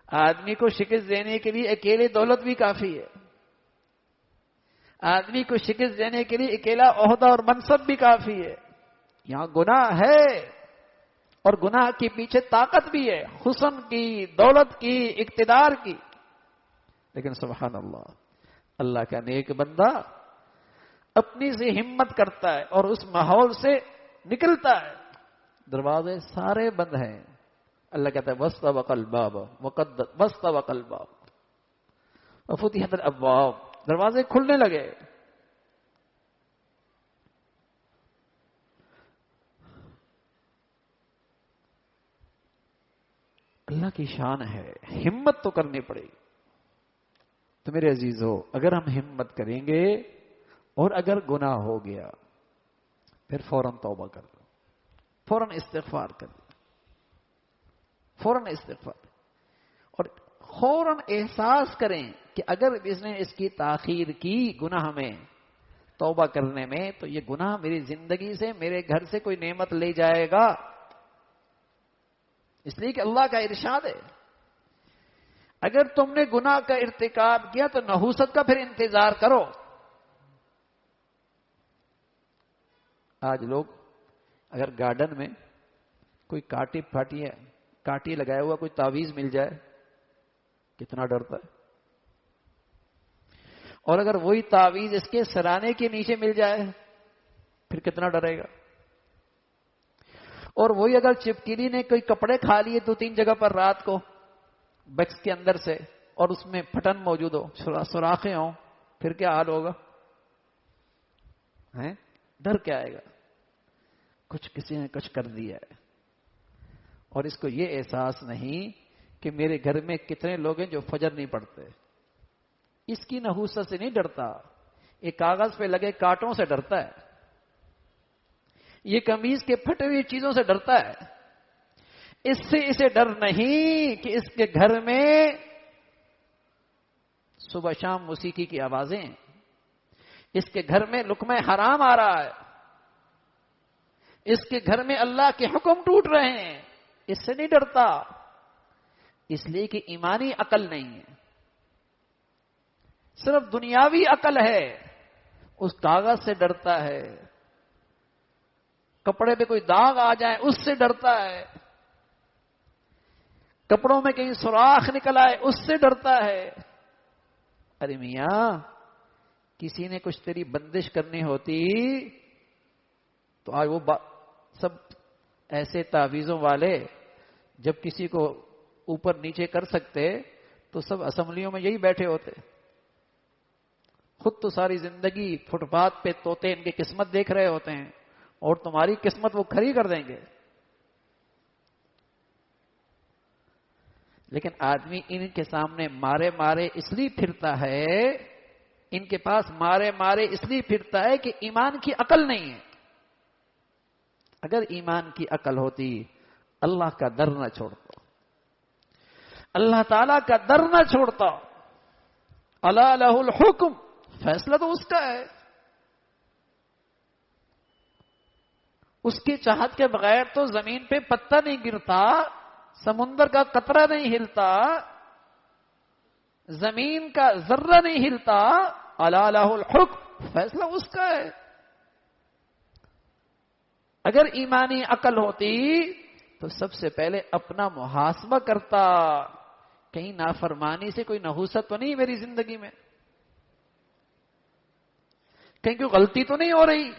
آدمی کو شکست دینے کے لیے اکیلے دولت بھی کافی ہے، آدمی کو شکست دینے کے لیے اکیلا عہدہ اور منصب بھی کافی ہے. یہاں گناہ ہے اور گناہ کے پیچھے طاقت بھی ہے، حسن کی، دولت کی، اقتدار کی. لیکن سبحان اللہ، اللہ کا نیک بندہ اپنی سے ہمت کرتا ہے اور اس ماحول سے نکلتا ہے. دروازے سارے بند ہیں. اللہ کہتا ہے واستبق الباب واستبق الباب وفتحت الابواب. دروازے کھلنے لگے. اللہ کی شان ہے، ہمت تو کرنی پڑے گی. تو میرے عزیزو، اگر ہم ہمت کریں گے اور اگر گناہ ہو گیا پھر فوراً توبہ کر لو، فوراً استغفار کر لو، فوراً استغفار، اور فوراً احساس کریں کہ اگر اس نے اس کی تاخیر کی گناہ میں، توبہ کرنے میں، تو یہ گناہ میری زندگی سے، میرے گھر سے کوئی نعمت لے جائے گا. اس لیے کہ اللہ کا ارشاد ہے اگر تم نے گناہ کا ارتکاب کیا تو نحوست کا پھر انتظار کرو. آج لوگ اگر گارڈن میں کوئی کاٹی لگایا ہوا کوئی تعویذ مل جائے کتنا ڈرتا ہے. اور اگر وہی تعویذ اس کے سرانے کے نیچے مل جائے پھر کتنا ڈرے گا. اور وہی اگر چپکلی نے کوئی کپڑے کھا لیے 2-3 جگہ پر رات کو بکس کے اندر سے اور اس میں پھٹن موجود ہو, سوراخیں ہوں, پھر کیا حال ہوگا؟ ڈر کیا آئے گا؟ کسی نے کچھ کر دیا ہے. اور اس کو یہ احساس نہیں کہ میرے گھر میں کتنے لوگ ہیں جو فجر نہیں پڑھتے. اس کی نحوست سے نہیں ڈرتا, یہ کاغذ پہ لگے کانٹوں سے ڈرتا ہے, یہ قمیض کے پھٹے ہوئی چیزوں سے ڈرتا ہے. اس سے اسے ڈر نہیں کہ اس کے گھر میں صبح شام موسیقی کی آوازیں, اس کے گھر میں لقمہ حرام آ رہا ہے, اس کے گھر میں اللہ کے حکم ٹوٹ رہے ہیں. اس سے نہیں ڈرتا, اس لیے کہ ایمانی عقل نہیں ہے, صرف دنیاوی عقل ہے. اس کاغذ سے ڈرتا ہے, کپڑے پہ کوئی داغ آ جائے اس سے ڈرتا ہے, کپڑوں میں کہیں سوراخ نکل آئے اس سے ڈرتا ہے. ارے میاں کسی نے کچھ تیری بندش کرنی ہوتی تو آج وہ سب ایسے تعویذوں والے جب کسی کو اوپر نیچے کر سکتے تو سب اسمبلیوں میں یہی بیٹھے ہوتے. خود تو ساری زندگی فٹ پاتھ پہ طوطے ان کی قسمت دیکھ رہے ہوتے ہیں اور تمہاری قسمت وہ کھڑی کر دیں گے. لیکن آدمی ان کے سامنے مارے مارے اس لیے پھرتا ہے, ان کے پاس مارے مارے اس لیے پھرتا ہے کہ ایمان کی عقل نہیں ہے. اگر ایمان کی عقل ہوتی اللہ کا در نہ چھوڑتا, اللہ تعالیٰ کا در نہ چھوڑتا. الا لہ الحکم, فیصلہ تو اس کا ہے. اس کی چاہت کے بغیر تو زمین پہ پتہ نہیں گرتا, سمندر کا قطرہ نہیں ہلتا, زمین کا ذرہ نہیں ہلتا. الا لہ الحکم, فیصلہ اس کا ہے. اگر ایمانی عقل ہوتی تو سب سے پہلے اپنا محاسبہ کرتا, کہیں نافرمانی سے کوئی نحوست تو نہیں میری زندگی میں, کہیں کوئی غلطی تو نہیں ہو رہی,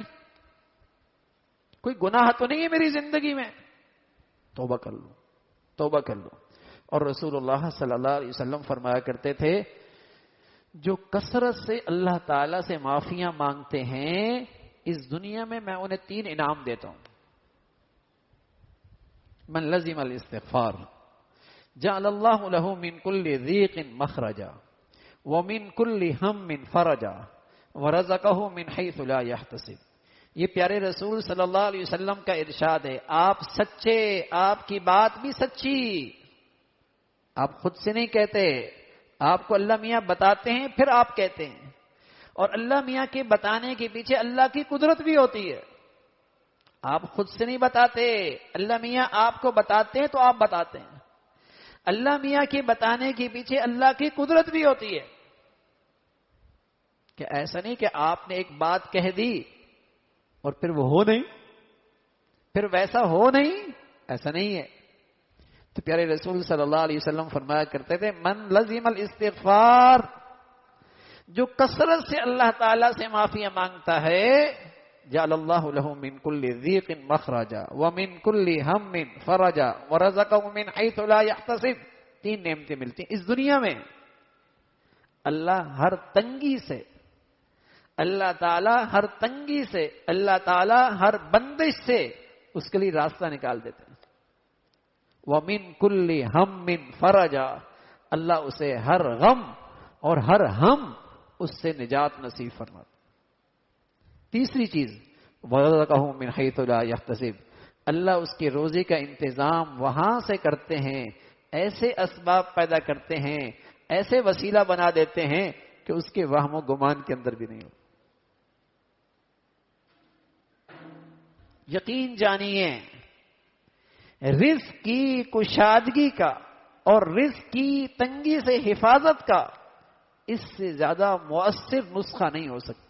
کوئی گناہ تو نہیں ہے میری زندگی میں. توبہ کر لو, توبہ کر لو. اور رسول اللہ صلی اللہ علیہ وسلم فرمایا کرتے تھے جو کثرت سے اللہ تعالی سے معافیاں مانگتے ہیں اس دنیا میں انہیں 3 انعام دیتا ہوں. من لزم الاستغفار جعل اللہ له من كل ضيق مخرجا ومن كل هم فرجا ورزقه من حيث لا يحتسب. یہ پیارے رسول صلی اللہ علیہ وسلم کا ارشاد ہے. آپ سچے, آپ کی بات بھی سچی, آپ خود سے نہیں کہتے, آپ کو اللہ میاں بتاتے ہیں پھر آپ کہتے ہیں. اور اللہ میاں کے بتانے کے پیچھے اللہ کی قدرت بھی ہوتی ہے. آپ خود سے نہیں بتاتے, اللہ میاں آپ کو بتاتے ہیں تو آپ بتاتے ہیں. اللہ میاں کے بتانے کے پیچھے اللہ کی قدرت بھی ہوتی ہے. کہ ایسا نہیں کہ آپ نے ایک بات کہہ دی اور پھر وہ ہو نہیں, پھر ویسا ہو نہیں, ایسا نہیں ہے. تو پیارے رسول صلی اللہ علیہ وسلم فرمایا کرتے تھے من لزم الاستغفار, جو کثرت سے اللہ تعالیٰ سے معافیاں مانگتا ہے, جعل اللہ له من كل ضيق مخرجا ومن كل هم فرجا ورزقه من حيث لا يحتسب. 3 نعمتیں ملتی ہیں اس دنیا میں. اللہ ہر تنگی سے, اللہ تعالیٰ ہر تنگی سے, اللہ تعالیٰ ہر بندش سے اس کے لیے راستہ نکال دیتے ہیں. ومن كل هم فرجا, اللہ اسے ہر غم اور ہر ہم اس سے نجات نصیب فرماتا. تیسری چیز وَرَزَقَهُ مِنْ حَيْثُ لَا يَحْتَسِبُ, اللہ اس کے روزی کا انتظام وہاں سے کرتے ہیں, ایسے اسباب پیدا کرتے ہیں, ایسے وسیلہ بنا دیتے ہیں کہ اس کے وہم و گمان کے اندر بھی نہیں ہو. یقین جانیے رزق کی کشادگی کا اور رزق کی تنگی سے حفاظت کا اس سے زیادہ مؤثر نسخہ نہیں ہو سکتا.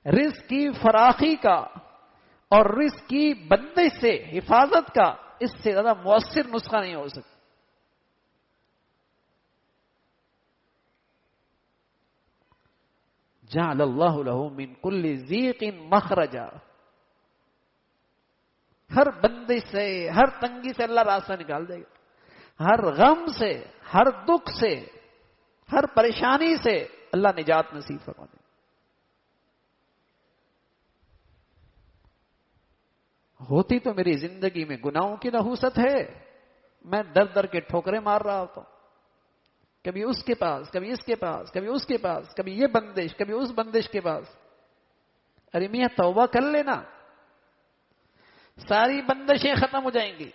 رزق کی فراخی کا اور رزق کی بندش سے حفاظت کا اس سے زیادہ مؤثر نسخہ نہیں ہو سکتا. جعل اللہ لہ من کل ضیق مخرجا، ہر بندش سے، ہر تنگی سے اللہ راستہ نکال دے گا، ہر غم سے، ہر دکھ سے، ہر پریشانی سے اللہ نجات نصیب فرما دے گا۔ ہوتی تو میری زندگی میں گناہوں کی نحوست ہے، میں در در کے ٹھوکریں مار رہا ہوتا ہوں، کبھی اس کے پاس، کبھی اس کے پاس، کبھی اس کے پاس، کبھی یہ بندش، کبھی اس بندش کے پاس۔ ارے میاں توبہ کر لینا، ساری بندشیں ختم ہو جائیں گی۔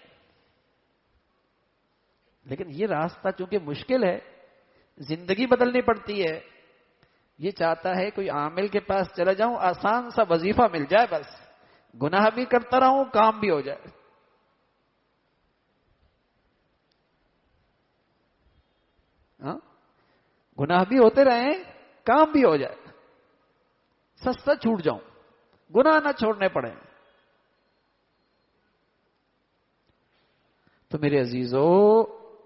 لیکن یہ راستہ چونکہ مشکل ہے، زندگی بدلنی پڑتی ہے، یہ چاہتا ہے کوئی عامل کے پاس چلا جاؤں، آسان سا وظیفہ مل جائے، بس گناہ بھی کرتا رہوں، کام بھی ہو جائے۔ ہاں، گناہ بھی ہوتے رہیں، کام بھی ہو جائے، سستا چھوٹ جاؤں، گناہ نہ چھوڑنے پڑے۔ تو میرے عزیزو،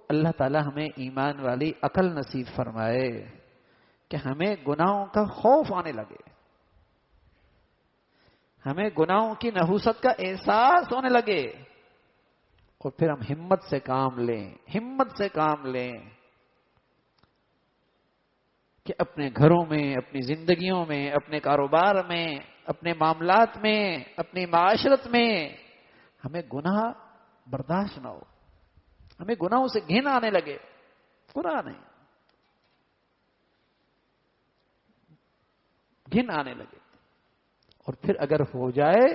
اللہ تعالی ہمیں ایمان والی عقل نصیب فرمائے کہ ہمیں گناہوں کا خوف آنے لگے، ہمیں گناہوں کی نحوست کا احساس ہونے لگے، اور پھر ہم ہمت سے کام لیں، ہمت سے کام لیں کہ اپنے گھروں میں، اپنی زندگیوں میں، اپنے کاروبار میں، اپنے معاملات میں، اپنی معاشرت میں ہمیں گناہ برداشت نہ ہو، ہمیں گناہوں سے گھن آنے لگے۔ گناہ نہیں، گھن آنے لگے، اور پھر اگر ہو جائے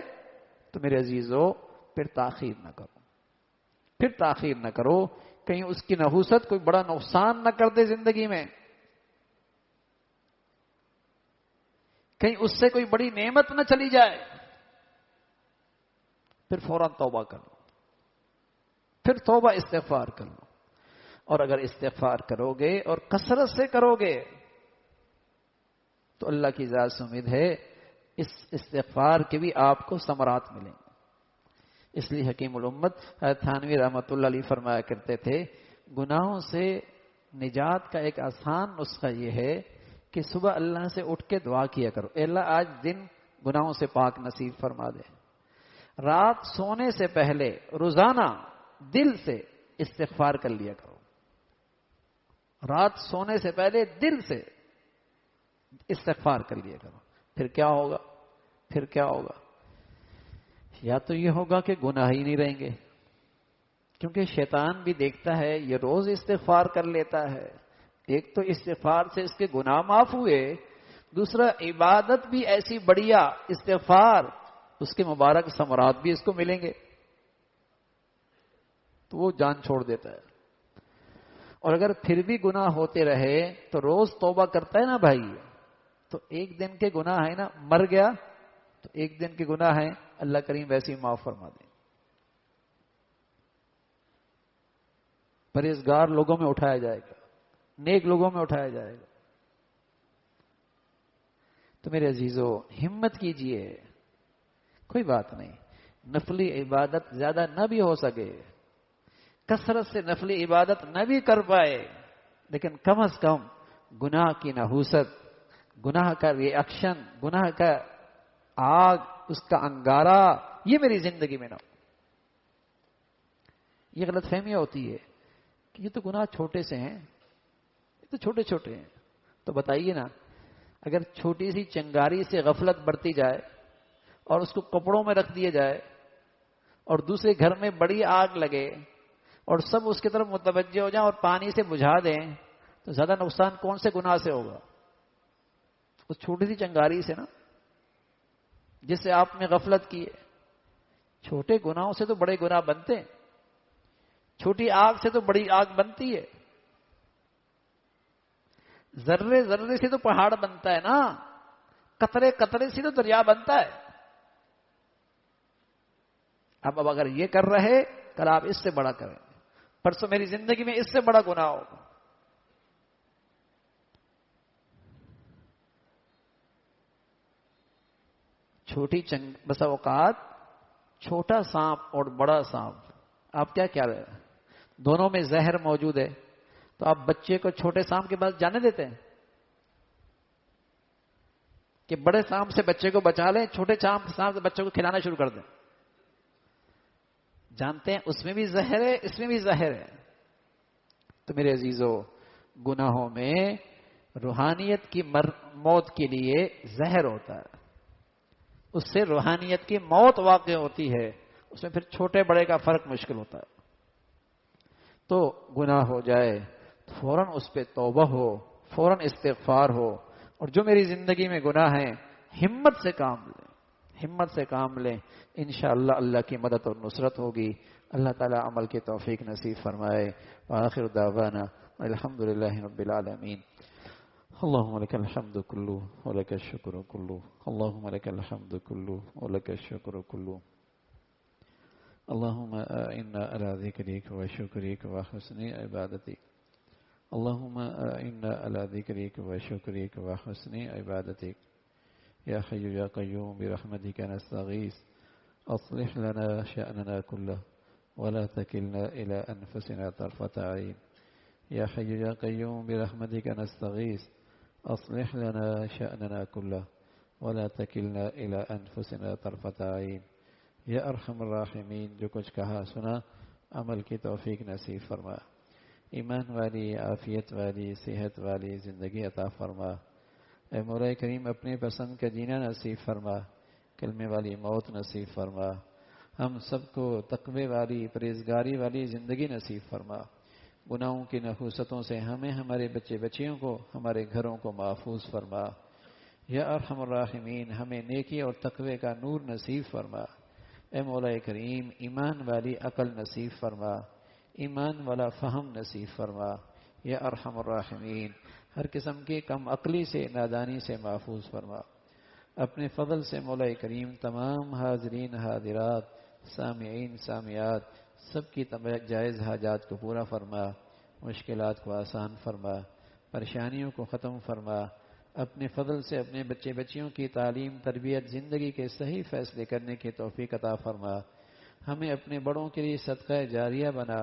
تو میرے عزیزو پھر تاخیر نہ کرو، پھر تاخیر نہ کرو، کہیں اس کی نحوست کوئی بڑا نقصان نہ کر دے زندگی میں، کہیں اس سے کوئی بڑی نعمت نہ چلی جائے، پھر فوراً توبہ کر لو، پھر توبہ استغفار کر لو۔ اور اگر استغفار کرو گے اور کثرت سے کرو گے تو اللہ کی ذات سے امید ہے اس استغفار کے بھی آپ کو ثمرات ملیں گے۔ اس لیے حکیم الامت تھانوی رحمۃ اللہ علیہ فرمایا کرتے تھے، گناہوں سے نجات کا ایک آسان نسخہ یہ ہے کہ صبح اللہ سے اٹھ کے دعا کیا کرو، اے اللہ آج دن گناہوں سے پاک نصیب فرما دے۔ رات سونے سے پہلے روزانہ دل سے استغفار کر لیا کرو، رات سونے سے پہلے دل سے استغفار کر لیا کرو۔ پھر کیا ہوگا؟ پھر کیا ہوگا؟ یا تو یہ ہوگا کہ گناہ ہی نہیں رہیں گے، کیونکہ شیطان بھی دیکھتا ہے یہ روز استغفار کر لیتا ہے، ایک تو استغفار سے اس کے گناہ معاف ہوئے، دوسرا عبادت بھی ایسی بڑھیا استغفار، اس کے مبارک ثمرات بھی اس کو ملیں گے، تو وہ جان چھوڑ دیتا ہے۔ اور اگر پھر بھی گناہ ہوتے رہے تو روز توبہ کرتا ہے نا بھائی، تو ایک دن کے گناہ ہے نا، مر گیا تو ایک دن کے گناہ ہیں، اللہ کریم ویسے ہی معاف فرما دیں۔ پرہیزگار لوگوں میں اٹھایا جائے گا، نیک لوگوں میں اٹھایا جائے گا۔ تو میرے عزیزو ہمت کیجئے، کوئی بات نہیں، نفلی عبادت زیادہ نہ بھی ہو سکے، کثرت سے نفلی عبادت نہ بھی کر پائے، لیکن کم از کم گناہ کی نحوست، گناہ کا ریئیکشن، گناہ کا آگ، اس کا انگارہ، یہ میری زندگی میں نہ ہو۔ یہ غلط فہمی ہوتی ہے کہ یہ تو گناہ چھوٹے سے ہیں، یہ تو چھوٹے چھوٹے ہیں۔ تو بتائیے نا، اگر چھوٹی سی چنگاری سے غفلت بڑھتی جائے اور اس کو کپڑوں میں رکھ دیا جائے اور دوسرے گھر میں بڑی آگ لگے اور سب اس کی طرف متوجہ ہو جائیں اور پانی سے بجھا دیں، تو زیادہ نقصان کون سے گناہ سے ہوگا؟ اس چھوٹی سی چنگاری سے نا، جس سے آپ نے غفلت کی ہے۔ چھوٹے گناہوں سے تو بڑے گناہ بنتے ہیں، چھوٹی آگ سے تو بڑی آگ بنتی ہے، ذرے ذرے سے تو پہاڑ بنتا ہے نا، قطرے قطرے سے تو دریا بنتا ہے۔ اب اگر یہ کر رہے، کل آپ اس سے بڑا کریں، پرسوں میری زندگی میں اس سے بڑا گناہ ہوگا۔ چھوٹی بسا اوقات چھوٹا سانپ اور بڑا سانپ، آپ کیا رہے ہیں؟ دونوں میں زہر موجود ہے، تو آپ بچے کو چھوٹے سانپ کے پاس جانے دیتے ہیں؟ کہ بڑے سانپ سے بچے کو بچا لیں، چھوٹے سانپ سے بچوں کو کھلانا شروع کر دیں. جانتے ہیں اس میں بھی زہر ہے، اس میں بھی زہر ہے. تو میرے عزیزو، گناہوں میں روحانیت کی موت کے لیے زہر ہوتا ہے، اس سے روحانیت کی موت واقع ہوتی ہے. اس میں پھر چھوٹے بڑے کا فرق مشکل ہوتا ہے. تو گناہ ہو جائے فوراً اس پہ توبہ ہو، فوراً استغفار ہو، اور جو میری زندگی میں گناہ ہیں ہمت سے کام لیں، ہمت سے کام لیں. انشاءاللہ اللہ کی مدد اور نصرت ہوگی. اللہ تعالی عمل کی توفیق نصیب فرمائے. وآخر دعوانا الحمدللہ رب العالمین. اللهم لك الحمد كله ولك الشكر كله. اللهم لك الحمد كله ولك الشكر كله. اللهم أعنا على ذكرك وشكرك وحسن عبادتك. اللهم أعنا على ذكرك وشكرك وحسن عبادتك. يا حي يا قيوم برحمتك نستغيث أصلح لنا شأننا كله ولا تكلنا إلى أنفسنا طرفة عين. يا حي يا قيوم برحمتك نستغيث أصلح لنا شأننا كله ولا تكلنا إلى أنفسنا طرفة عين. یا ارحم الراحمین، جو کچھ کہا سنا عمل کی توفیق نصیب فرما. ایمان والی، عافیت والی، صحت والی زندگی عطا فرما. اے مولا کریم اپنے پسند کا جینا نصیب فرما، کلمے والی موت نصیب فرما. ہم سب کو تقوی والی، پرہیزگاری والی زندگی نصیب فرما. گناہوں کی نحوستوں سے ہمیں، ہمارے بچے بچیوں کو، ہمارے گھروں کو محفوظ فرما. یا ارحم الراحمین ہمیں نیکی اور تقوی کا نور نصیب فرما. اے مولا کریم ایمان والی عقل نصیب فرما، ایمان والا فہم نصیب فرما. یا ارحم الراحمین ہر قسم کی کم عقلی سے، نادانی سے محفوظ فرما. اپنے فضل سے مولا کریم تمام حاضرین حاضرات، سامعین سامعات سب کی جائز حاجات کو پورا فرما، مشکلات کو آسان فرما، پریشانیوں کو ختم فرما. اپنے فضل سے اپنے بچے بچیوں کی تعلیم، تربیت، زندگی کے صحیح فیصلے کرنے کی توفیق عطا فرما. ہمیں اپنے بڑوں کے لیے صدقہ جاریہ بنا،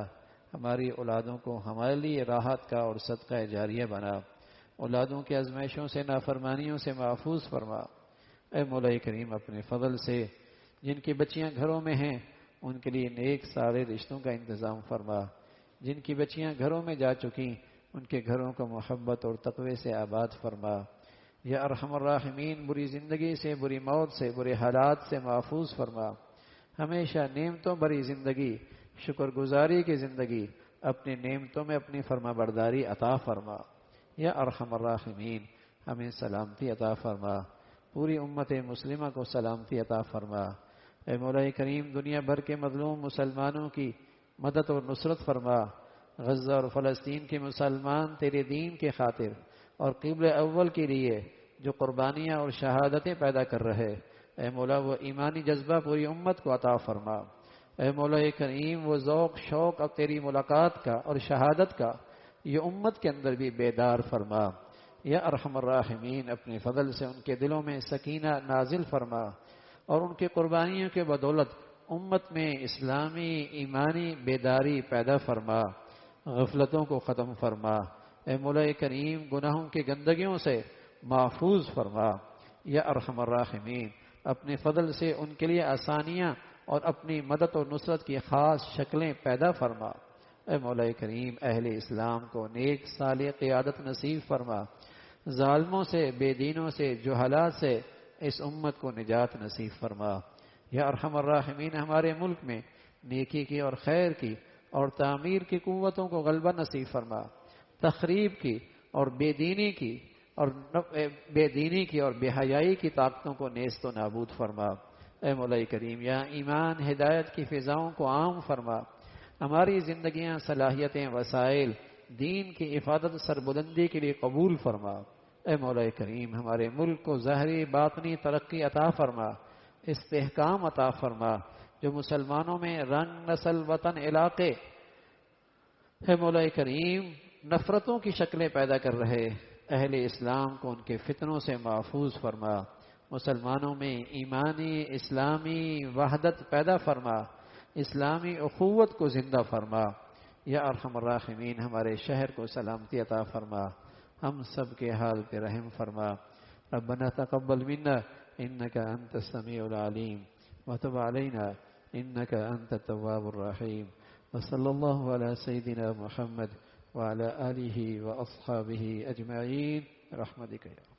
ہماری اولادوں کو ہمارے لیے راحت کا اور صدقہ جاریہ بنا. اولادوں کے آزمائشوں سے، نافرمانیوں سے محفوظ فرما. اے مولا کریم اپنے فضل سے جن کی بچیاں گھروں میں ہیں ان کے لیے نیک سارے رشتوں کا انتظام فرما. جن کی بچیاں گھروں میں جا چکی ان کے گھروں کو محبت اور تقوی سے آباد فرما. یا ارحم الراحمین بری زندگی سے، بری موت سے، برے حالات سے محفوظ فرما. ہمیشہ نعمتوں بری زندگی، شکر گزاری کی زندگی، اپنی نعمتوں میں اپنی فرما برداری عطا فرما. یا ارحم الراحمین ہمیں سلامتی عطا فرما، پوری امت مسلمہ کو سلامتی عطا فرما. اے مولا کریم دنیا بھر کے مظلوم مسلمانوں کی مدد اور نصرت فرما. غزہ اور فلسطین کے مسلمان تیرے دین کے خاطر اور قبل اول کے لیے جو قربانیاں اور شہادتیں پیدا کر رہے، اے مولا وہ ایمانی جذبہ پوری امت کو عطا فرما. اے مولا کریم وہ ذوق شوق اب تیری ملاقات کا اور شہادت کا یہ امت کے اندر بھی بیدار فرما. یا ارحم الراحمین اپنے فضل سے ان کے دلوں میں سکینہ نازل فرما اور ان کی قربانیوں کے بدولت امت میں اسلامی ایمانی بیداری پیدا فرما، غفلتوں کو ختم فرما. اے مولا کریم گناہوں کی گندگیوں سے محفوظ فرما. یا ارحم الراحمین اپنے فضل سے ان کے لیے آسانیاں اور اپنی مدد اور نصرت کی خاص شکلیں پیدا فرما. اے مولا کریم اہل اسلام کو نیک صالح قیادت نصیب فرما. ظالموں سے، بے دینوں سے، جہالات سے اس امت کو نجات نصیب فرما. یا ارحم الراحمین ہمارے ملک میں نیکی کی اور خیر کی اور تعمیر کی قوتوں کو غلبہ نصیب فرما. تخریب کی اور بے دینی کی اور بے حیائی کی طاقتوں کو نیست و نابود فرما. اے مولا کریم یا ایمان ہدایت کی فضاؤں کو عام فرما. ہماری زندگیاں، صلاحیتیں، وسائل دین کی افادت سربلندی کے لیے قبول فرما. اے مولا کریم ہمارے ملک کو ظاہری باطنی ترقی عطا فرما، استحکام عطا فرما. جو مسلمانوں میں رنگ، نسل، وطن، علاقے اے مولا کریم نفرتوں کی شکلیں پیدا کر رہے اہل اسلام کو ان کے فتنوں سے محفوظ فرما. مسلمانوں میں ایمانی اسلامی وحدت پیدا فرما، اسلامی اخوت کو زندہ فرما. یا ارحم الراحمین ہمارے شہر کو سلامتی عطا فرما، ہم سب کے حال پہ رحم فرما. ربنا تقبل منا إنك أنت السميع العليم وتب علينا إنك أنت التواب الرحيم. وصلى الله على سيدنا محمد وعلى آله وأصحابه أجمعين برحمتك يا رب.